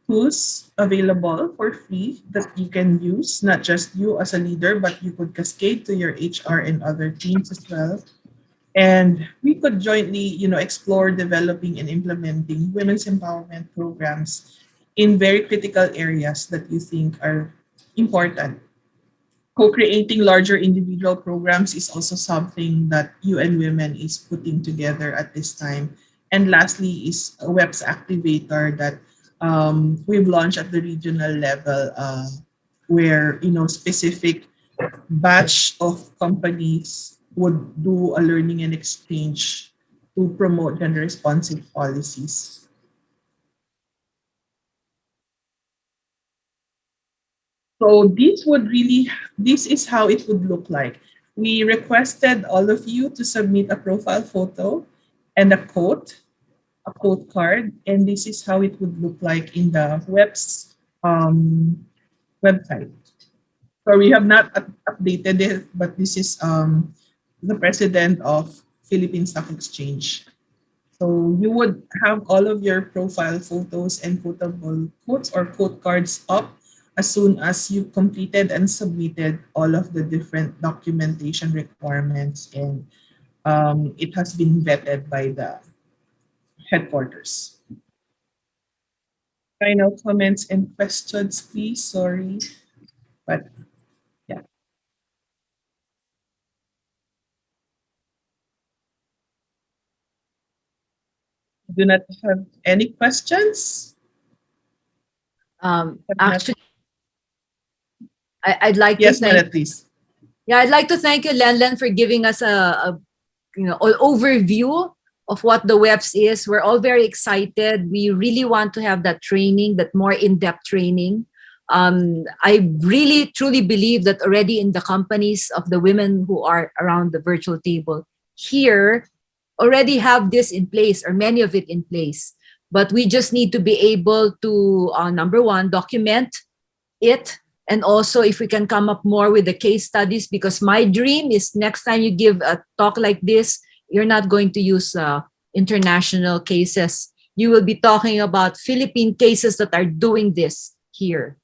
Tools available for free that you can use, not just you as a leader, but you could cascade to your HR and other teams as well. And we could jointly, explore developing and implementing women's empowerment programs in very critical areas that you think are important. Co-creating larger individual programs is also something that UN Women is putting together at this time. And lastly is a WEPs activator that we've launched at the regional level, where specific batch of companies would do a learning and exchange to promote gender responsive policies. So this is how it would look like. We requested all of you to submit a profile photo and a quote card, and this is how it would look like in the WEPs website. So we have not updated it, but this is the president of Philippine Stock Exchange. So you would have all of your profile photos and quotable quotes or quote cards up as soon as you completed and submitted all of the different documentation requirements, and it has been vetted by the headquarters. Final comments and questions, please. Sorry, but yeah. Do not have any questions? Actually, I'd like yes, to thank. Manette, please. Yeah, I'd like to thank you, Len, for giving us a overview of what the WEPs is. We're all very excited. We really want to have that training, that more in-depth training. I really truly believe that already in the companies of the women who are around the virtual table here already have this in place, or many of it in place. But we just need to be able to, number one, document it. And also if we can come up more with the case studies, because my dream is next time you give a talk like this, you're not going to use international cases. You will be talking about Philippine cases that are doing this here.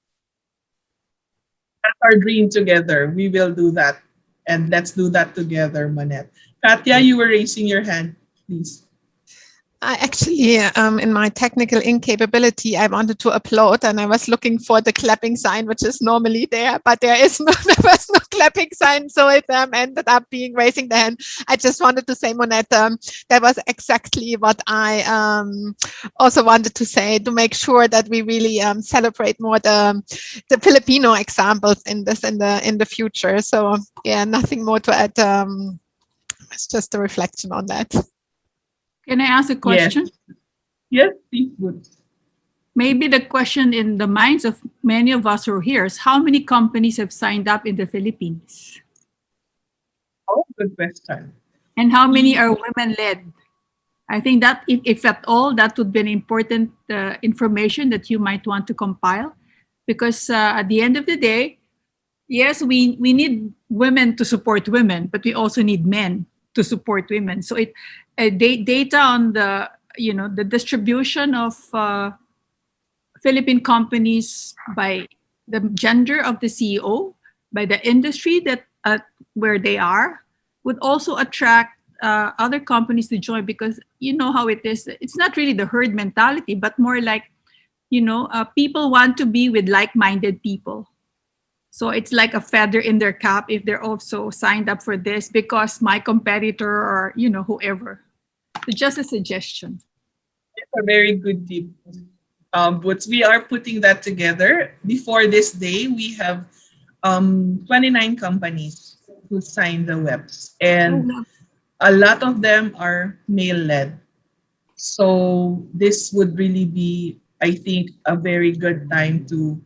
That's our dream together. We will do that. And let's do that together, Manette. Katya, you were raising your hand, please. I actually, in my technical incapability, I wanted to applaud, and I was looking for the clapping sign, which is normally there, but there was no clapping sign, so it ended up being raising the hand. I just wanted to say, Monette, that was exactly what I also wanted to say, to make sure that we really celebrate more the Filipino examples in this in the future. So yeah, nothing more to add. It's just a reflection on that. Can I ask a question? Yes, please. Good. Maybe the question in the minds of many of us who are here is, how many companies have signed up in the Philippines? Oh, good question. And how many are women-led? I think that if at all, that would be an important information that you might want to compile, because at the end of the day, yes, we need women to support women, but we also need men to support women. So data on the the distribution of Philippine companies by the gender of the CEO, by the industry that where they are, would also attract other companies to join, because you know how it is. It's not really the herd mentality, but more like people want to be with like-minded people. So it's like a feather in their cap if they're also signed up for this, because my competitor or whoever. So just a suggestion. It's a very good tip. But we are putting that together. Before this day, we have 29 companies who signed the WEPs, and a lot of them are male-led. So this would really be, I think, a very good time to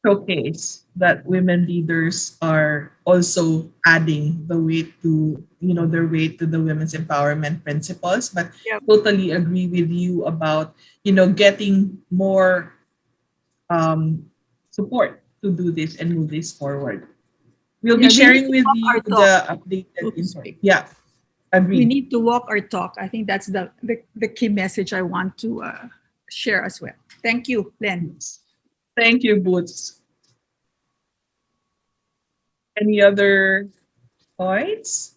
showcase that women leaders are also adding the weight to their weight to the women's empowerment principles. But totally agree with you about getting more support to do this and move this forward. We'll be sharing with you the updated info. Yeah, agree. We need to walk our talk. I think that's the key message I want to share as well. Thank you, Len. Thank you, Boots. Any other points?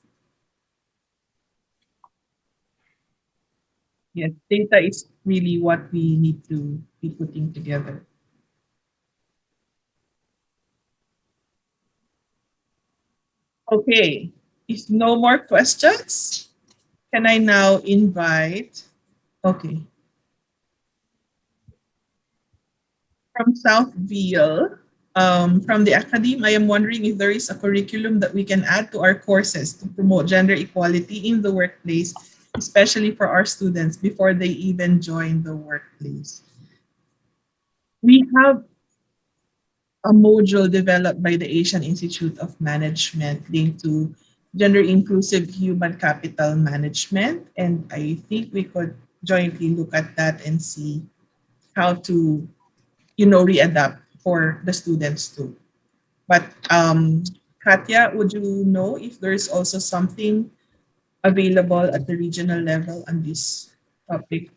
Yes, data is really what we need to be putting together. Okay, if no more questions, can I now invite, from Southville, from the academy, I am wondering if there is a curriculum that we can add to our courses to promote gender equality in the workplace, especially for our students before they even join the workplace. We have a module developed by the Asian Institute of Management linked to gender inclusive human capital management, and I think we could jointly look at that and see how to readapt for the students too. But Katya, would you know if there's also something available at the regional level on this topic?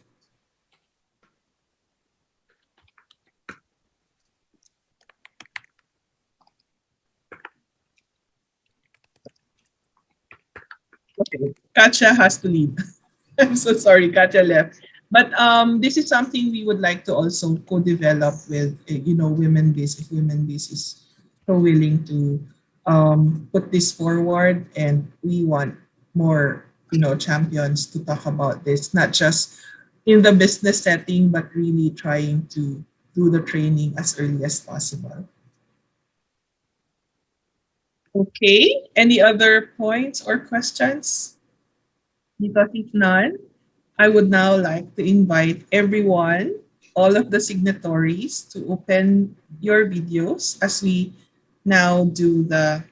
Okay, Katya has to leave. I'm so sorry, Katya left. But this is something we would like to also co-develop with, WomenBiz, if WomenBiz is so willing to put this forward, and we want more, champions to talk about this, not just in the business setting, but really trying to do the training as early as possible. Okay, any other points or questions? Because if none, I would now like to invite everyone, all of the signatories, to open your videos as we now do the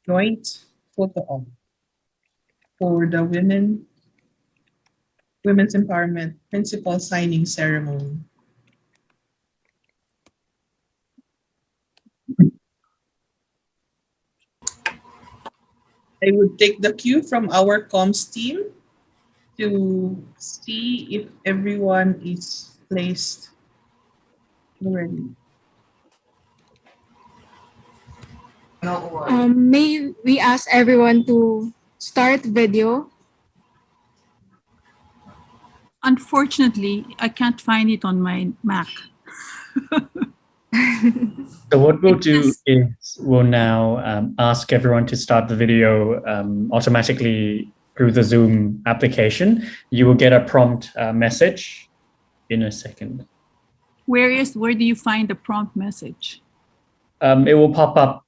joint photo op for the Women Women's Empowerment Principal Signing Ceremony. I would take the cue from our comms team to see if everyone is placed already. May we ask everyone to start video? Unfortunately, I can't find it on my Mac. So what we'll do is we'll now ask everyone to start the video automatically through the Zoom application. You will get a prompt message in a second. Where do you find the prompt message? It will pop up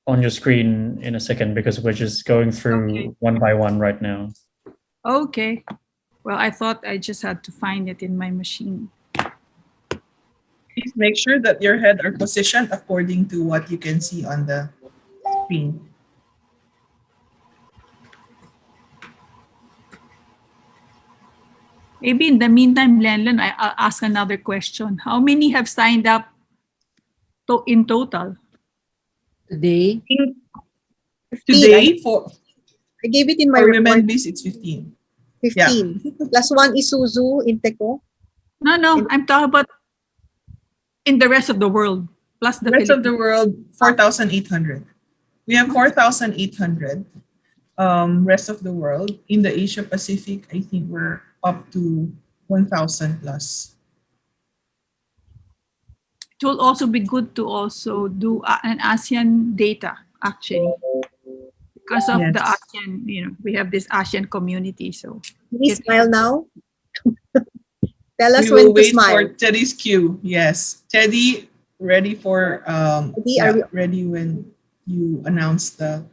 on your screen in a second because we're just going through one by one right now. Okay. Well, I thought I just had to find it in my machine. Please make sure that your head are positioned according to what you can see on the screen. Maybe in the meantime, Lenlen, I'll ask another question. How many have signed up in total? Today? Today, for I gave it in my for report. WomenBiz, it's 15. 15. Yeah. Plus one Isuzu in Teco. No, I'm talking about in the rest of the world. Plus the rest of the world, 4,800. We have 4,800. Rest of the world. In the Asia Pacific, I think we're up to 1,000 plus. It will also be good to also do an ASEAN data, actually. Because of the ASEAN, we have this ASEAN community. So Please smile now. Tell us We when will to wait smile. for Teddy's cue. Yes. Teddy, ready for ready when you announce the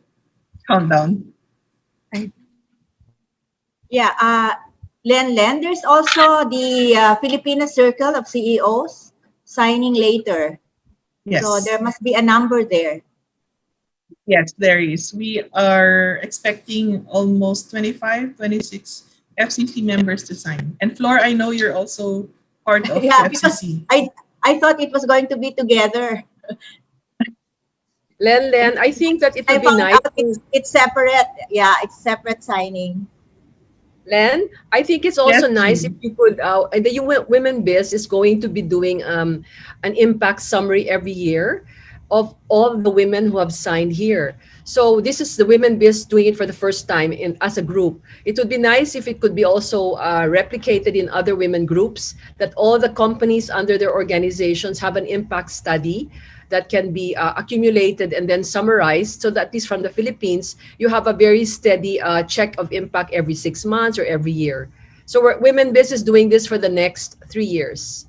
countdown. Yeah, Len, there's also the Filipino Circle of CEOs signing later. Yes. So there must be a number there. Yes, there is. We are expecting almost 25, 26 FCC members to sign. And Flor, I know you're also part of Yeah, FCC. I thought it was going to be together. Len, I think that it would I be found nice. out it's separate. Yeah, it's separate signing. Len, I think it's also nice if you could, and the WomenBiz is going to be doing an impact summary every year of all the women who have signed here. So this is the WomenBiz doing it for the first time as a group. It would be nice if it could be also replicated in other women groups, that all the companies under their organizations have an impact study that can be accumulated and then summarized, so that at least from the Philippines, you have a very steady check of impact every 6 months or every year. So WomenBiz is doing this for the next 3 years.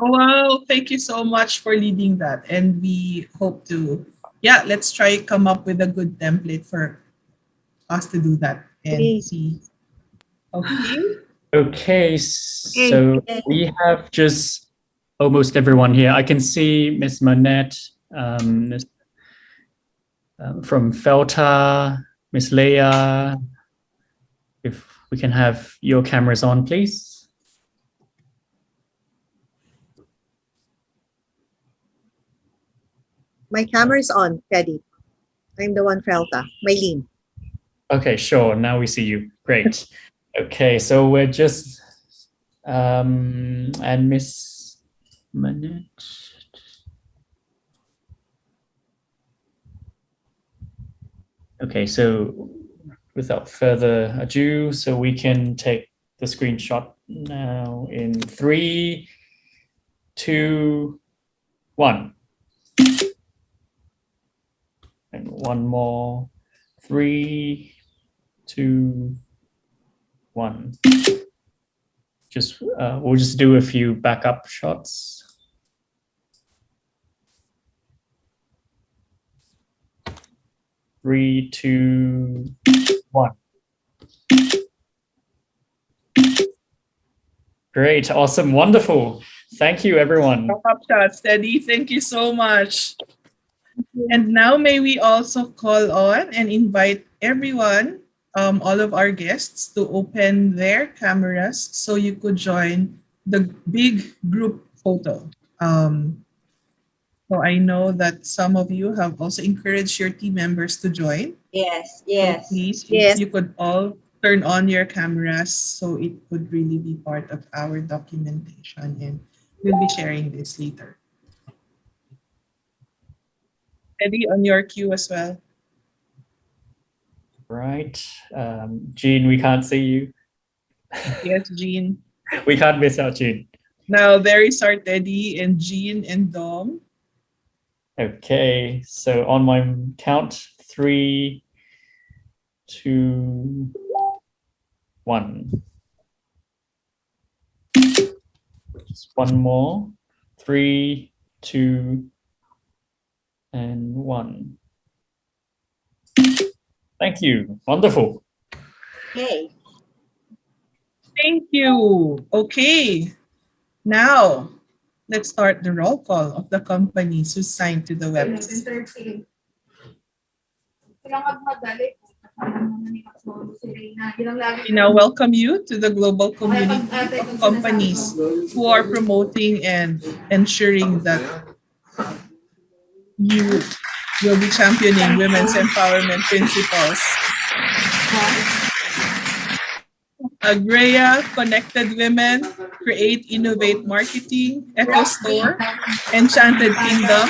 Oh, wow. Thank you so much for leading that. And we hope to, let's try come up with a good template for us to do that and see. Okay. Okay, so we have just almost everyone here. I can see Miss Monette, from Felta, Miss Leah. If we can have your cameras on, please. My camera is on, Teddy. I'm the one Felta. Maylene. Okay, sure. Now we see you. Great. Okay, so we're just and Miss Manette. Okay, so without further ado, so we can take the screenshot now in 3, 2, 1. And one more. 3, 2, 1. Just we'll just do a few backup shots. Three, 2, 1. Great, awesome, wonderful. Thank you, everyone. Backup shots, Teddy. Thank you so much. And now may we also call on and invite everyone all of our guests to open their cameras so you could join the big group photo. So I know that some of you have also encouraged your team members to join. Yes, So yes. please, Yes. if you could all turn on your cameras so it could really be part of our documentation, and we'll be sharing this later. Eddie, on your cue as well. Right. Jean, we can't see you. Yes, Jean. We can't miss out, Jean. Now there is our Teddy and Jean and Dom. Okay, so on my count, 3, 2, 1. Just one more. 3, 2, and 1. Thank you. Wonderful. Okay. Thank you. Okay. Now, let's start the roll call of the companies who signed to the WEPs. We now welcome you to the global community of companies who are promoting and ensuring that you will be championing women's empowerment principles. Agrea, Connected Women, Create, Innovate Marketing, Echo Store, Enchanted Kingdom,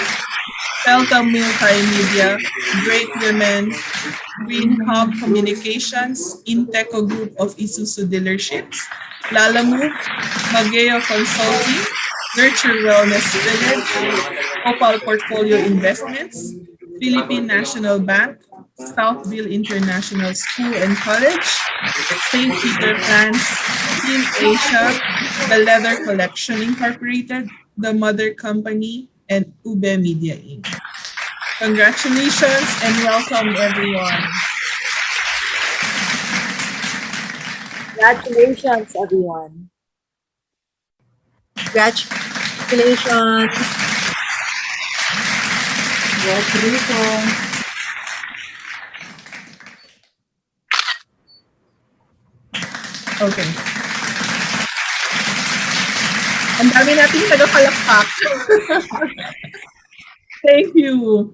Delta Multimedia, Great Women, Green Hub Communications, Inteco Group of Isuzu Dealerships, Lalamove, Mageo Consulting, Nurture Wellness Village, Opal Portfolio Investments, Philippine National Bank, Southville International School and College, St. Peter Pan's, Team Asia, The Leather Collection Incorporated, The Mother Company, and Ube Media Inc. Congratulations and welcome, everyone. Congratulations, everyone. Congratulations. Congratulations. Okay. Ang dami nating nagapalakpak. Thank you.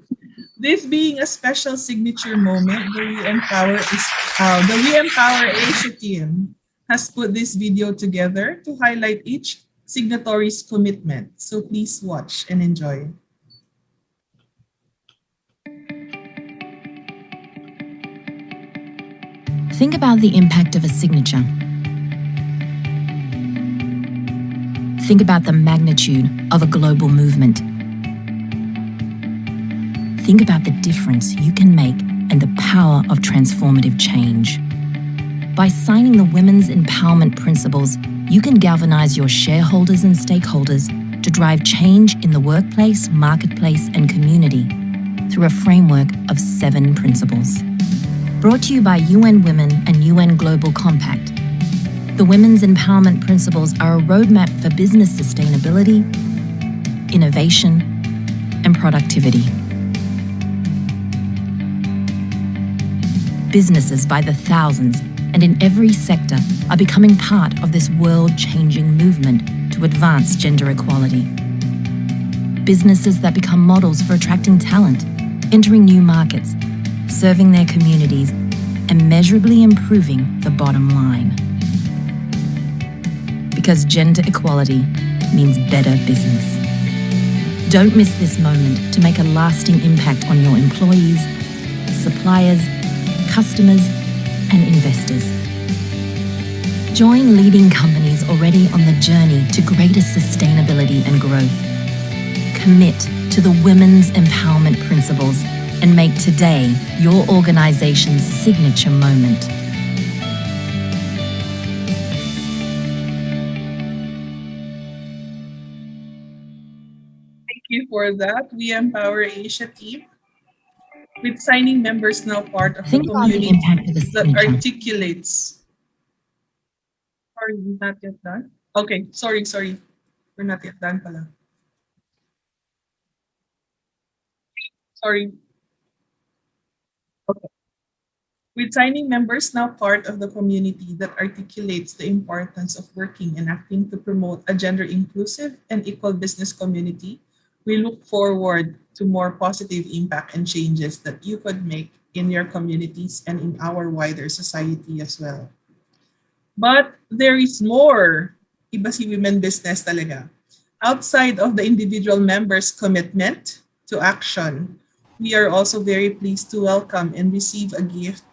This being a special signature moment, the WeEmpowerAsia team has put this video together to highlight each signatory's commitment. So please watch and enjoy. Think about the impact of a signature. Think about the magnitude of a global movement. Think about the difference you can make and the power of transformative change. By signing the Women's Empowerment Principles, you can galvanize your shareholders and stakeholders to drive change in the workplace, marketplace, and community through a framework of 7 principles. Brought to you by UN Women and UN Global Compact, the Women's Empowerment Principles are a roadmap for business sustainability, innovation, and productivity. Businesses by the thousands and in every sector are becoming part of this world-changing movement to advance gender equality. Businesses that become models for attracting talent, entering new markets, serving their communities, and measurably improving the bottom line. Because gender equality means better business. Don't miss this moment to make a lasting impact on your employees, suppliers, customers, and investors. Join leading companies already on the journey to greater sustainability and growth. Commit to the Women's Empowerment Principles and make today your organization's signature moment. Thank you for that, WeEmpowerAsia team. With signing members now part of the community that articulates. Sorry, not yet done. Okay, sorry. We're not yet done pala. Sorry. Okay. With signing members now part of the community that articulates the importance of working and acting to promote a gender inclusive and equal business community, we look forward to more positive impact and changes that you could make in your communities and in our wider society as well. But there is more. Iba si women business talaga. Outside of the individual members' commitment to action, we are also very pleased to welcome and receive a gift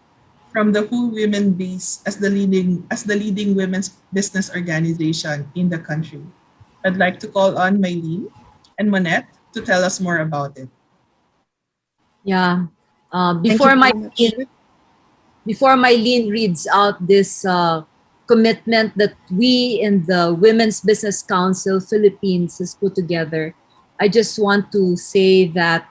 from the Who Women Biz as the leading women's business organization in the country. I'd like to call on Mylene and Monette to tell us more about it. Yeah. Thank you very much. Before Mylene reads out this commitment that we in the Women's Business Council Philippines has put together, I just want to say that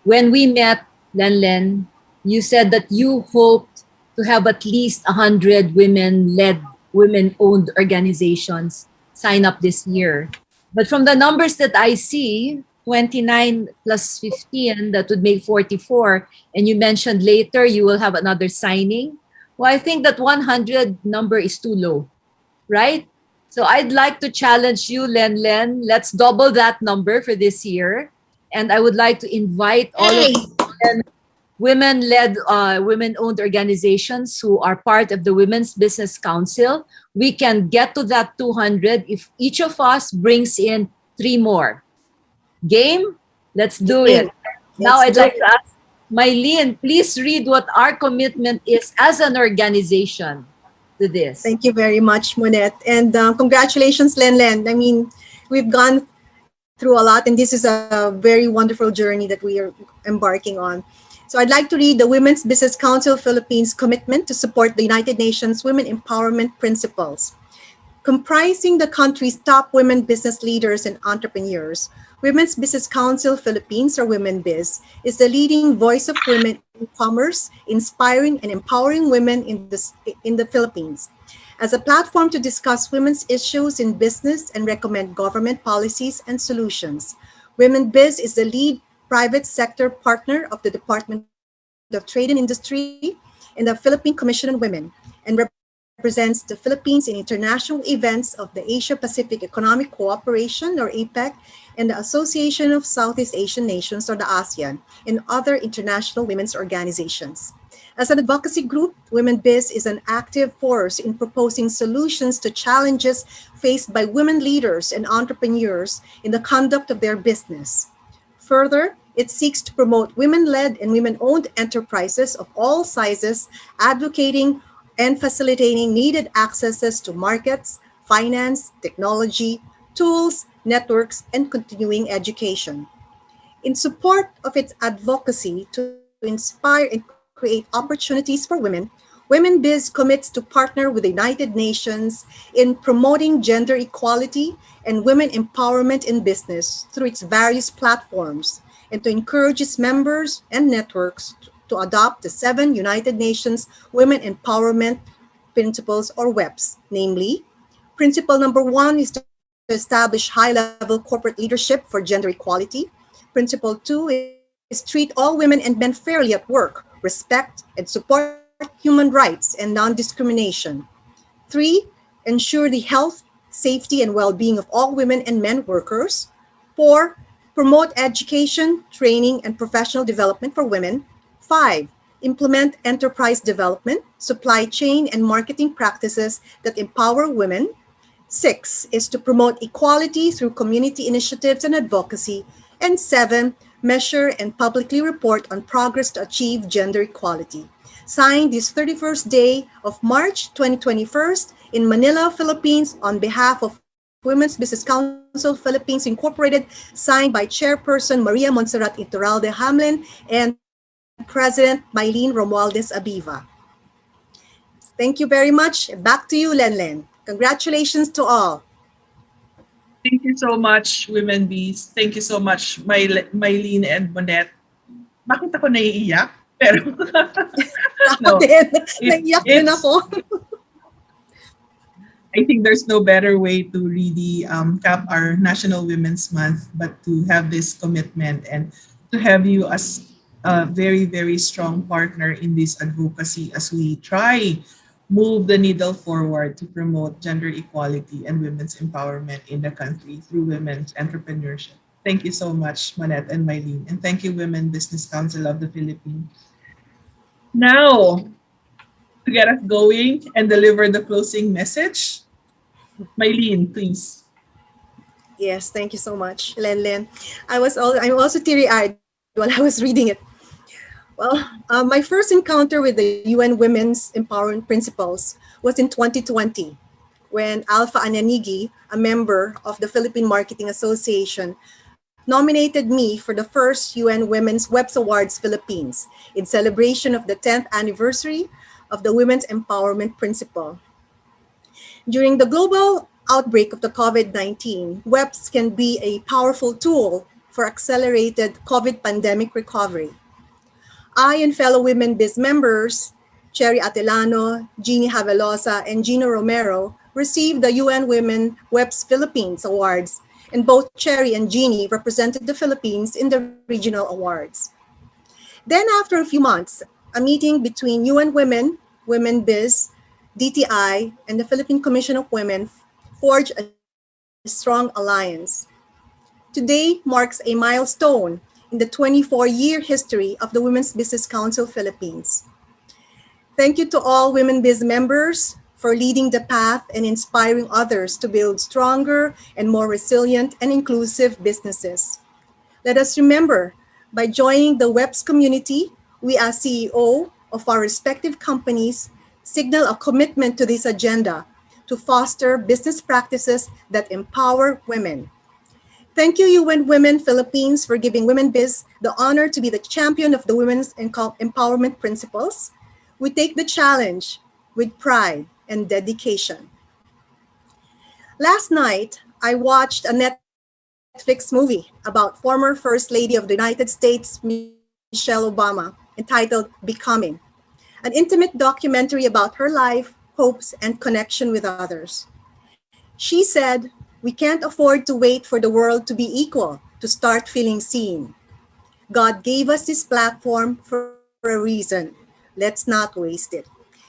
when we met, Len, you said that you hoped to have at least 100 women-led, women-owned organizations sign up this year. But from the numbers that I see, 29 plus 15, that would make 44. And you mentioned later you will have another signing. Well, I think that 100 number is too low, right? So I'd like to challenge you, Len. Let's double that number for this year. And I would like to invite all of the women-led, women-owned organizations who are part of the Women's Business Council. We can get to that 200 if each of us brings in 3 more. Game? Let's do it. Now I'd like to ask Mylene, please read what our commitment is as an organization to this. Thank you very much, Monette. And congratulations, Len. I mean, we've gone through a lot, and this is a very wonderful journey that we are embarking on. So I'd like to read the Women's Business Council Philippines commitment to support the United Nations Women Empowerment Principles. Comprising the country's top women business leaders and entrepreneurs, Women's Business Council Philippines, or WomenBiz, is the leading voice of women in commerce, inspiring and empowering women in the Philippines. As a platform to discuss women's issues in business and recommend government policies and solutions, WomenBiz is the lead private sector partner of the Department of Trade and Industry and the Philippine Commission on Women, and represents the Philippines in international events of the Asia-Pacific Economic Cooperation, or APEC, and the Association of Southeast Asian Nations, or the ASEAN, and other international women's organizations. As an advocacy group, WomenBiz is an active force in proposing solutions to challenges faced by women leaders and entrepreneurs in the conduct of their business. Further, it seeks to promote women-led and women-owned enterprises of all sizes, advocating and facilitating needed accesses to markets, finance, technology, tools, networks, and continuing education. In support of its advocacy to inspire and create opportunities for women, WomenBiz commits to partner with the United Nations in promoting gender equality and women empowerment in business through its various platforms, and to encourage its members and networks to adopt the 7 United Nations Women Empowerment Principles, or WEPs, namely, Principle number 1 is to establish high-level corporate leadership for gender equality. Principle 2 is treat all women and men fairly at work, respect and support human rights and non-discrimination. 3, ensure the health, safety, and well-being of all women and men workers. 4, promote education, training, and professional development for women. 5, implement enterprise development, supply chain, and marketing practices that empower women. 6 is to promote equality through community initiatives and advocacy. And 7, measure and publicly report on progress to achieve gender equality. Signed this 31st day of March 2021 in Manila, Philippines, on behalf of Women's Business Council Philippines Incorporated, signed by Chairperson Maria Montserrat Iturralde Hamlin and President Mylene Romualdez Abiva. Thank you very much. Back to you, Len. Congratulations to all. Thank you so much, Women Bees. Thank you so much, Mylene and Monette. Bakit ako naiiyak? Pero, no, naiiyak din ako. I think there's no better way to really cap our National Women's Month but to have this commitment and to have you as a very, very strong partner in this advocacy as we try move the needle forward to promote gender equality and women's empowerment in the country through women's entrepreneurship. Thank you so much, Manette and Mylene, and thank you, Women Business Council of the Philippines. Now, to get us going and deliver the closing message, Mylene, please. Yes, thank you so much, Len. I'm also teary-eyed while I was reading it. Well, my first encounter with the UN Women's Empowerment Principles was in 2020, when Alpha Ananigi, a member of the Philippine Marketing Association, nominated me for the first UN Women's WEPs Awards Philippines in celebration of the 10th anniversary of the Women's Empowerment Principle. During the global outbreak of the COVID-19, WEPs can be a powerful tool for accelerated COVID pandemic recovery. I and fellow Women Biz members, Cherry Atelano, Jeannie Havelosa, and Gina Romero, received the UN Women WEPs Philippines Awards, and both Cherry and Jeannie represented the Philippines in the regional awards. Then after a few months, a meeting between UN Women, Women Biz, DTI, and the Philippine Commission of Women forged a strong alliance. Today marks a milestone in the 24-year history of the Women's Business Council Philippines. Thank you to all Women Biz members for leading the path and inspiring others to build stronger and more resilient and inclusive businesses. Let us remember, by joining the WEPs community, we as CEO of our respective companies signal a commitment to this agenda to foster business practices that empower women. Thank you, UN Women Philippines, for giving Women Biz the honor to be the champion of the women's empowerment principles. We take the challenge with pride and dedication. Last night, I watched a Netflix movie about former First Lady of the United States, Michelle Obama, entitled Becoming, an intimate documentary about her life, hopes, and connection with others. She said, "We can't afford to wait for the world to be equal to start feeling seen. God gave us this platform for a reason. Let's not waste it."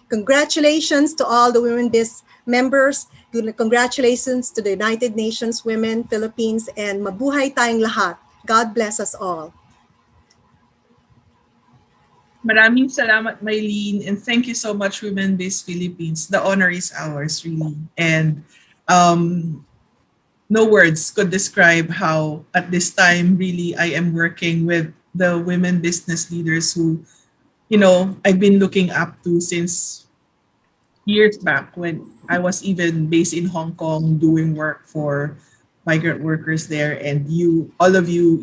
Congratulations to all the Women Biz members. Congratulations to the United Nations Women Philippines, and mabuhay tayong lahat. God bless us all. Maraming salamat, Mylene, and thank you so much, Women Biz Philippines. The honor is ours, really. And no words could describe how, at this time, really, I am working with the women business leaders who, I've been looking up to since years back when I was even based in Hong Kong doing work for migrant workers there, and all of you,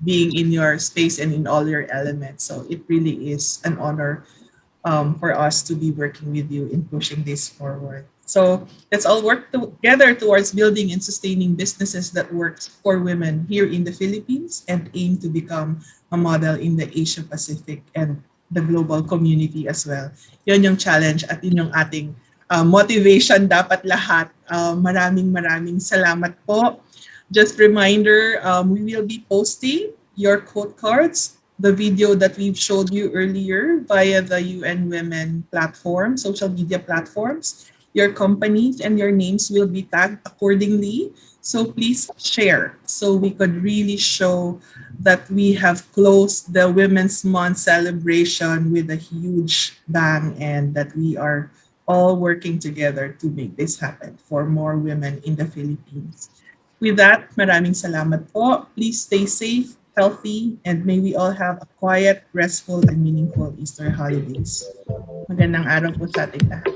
being in your space and in all your elements. So it really is an honor for us to be working with you in pushing this forward. So let's all work together towards building and sustaining businesses that work for women here in the Philippines and aim to become a model in the Asia Pacific and the global community as well. Yun yung challenge at yun yung ating motivation dapat lahat. Maraming salamat po. Just reminder, we will be posting your quote cards, the video that we've showed you earlier via the UN Women platform, social media platforms. Your companies and your names will be tagged accordingly. So please share so we could really show that we have closed the Women's Month celebration with a huge bang and that we are all working together to make this happen for more women in the Philippines. With that, maraming salamat po. Please stay safe, healthy, and may we all have a quiet, restful, and meaningful Easter holidays. Magandang araw po sa ating lahat.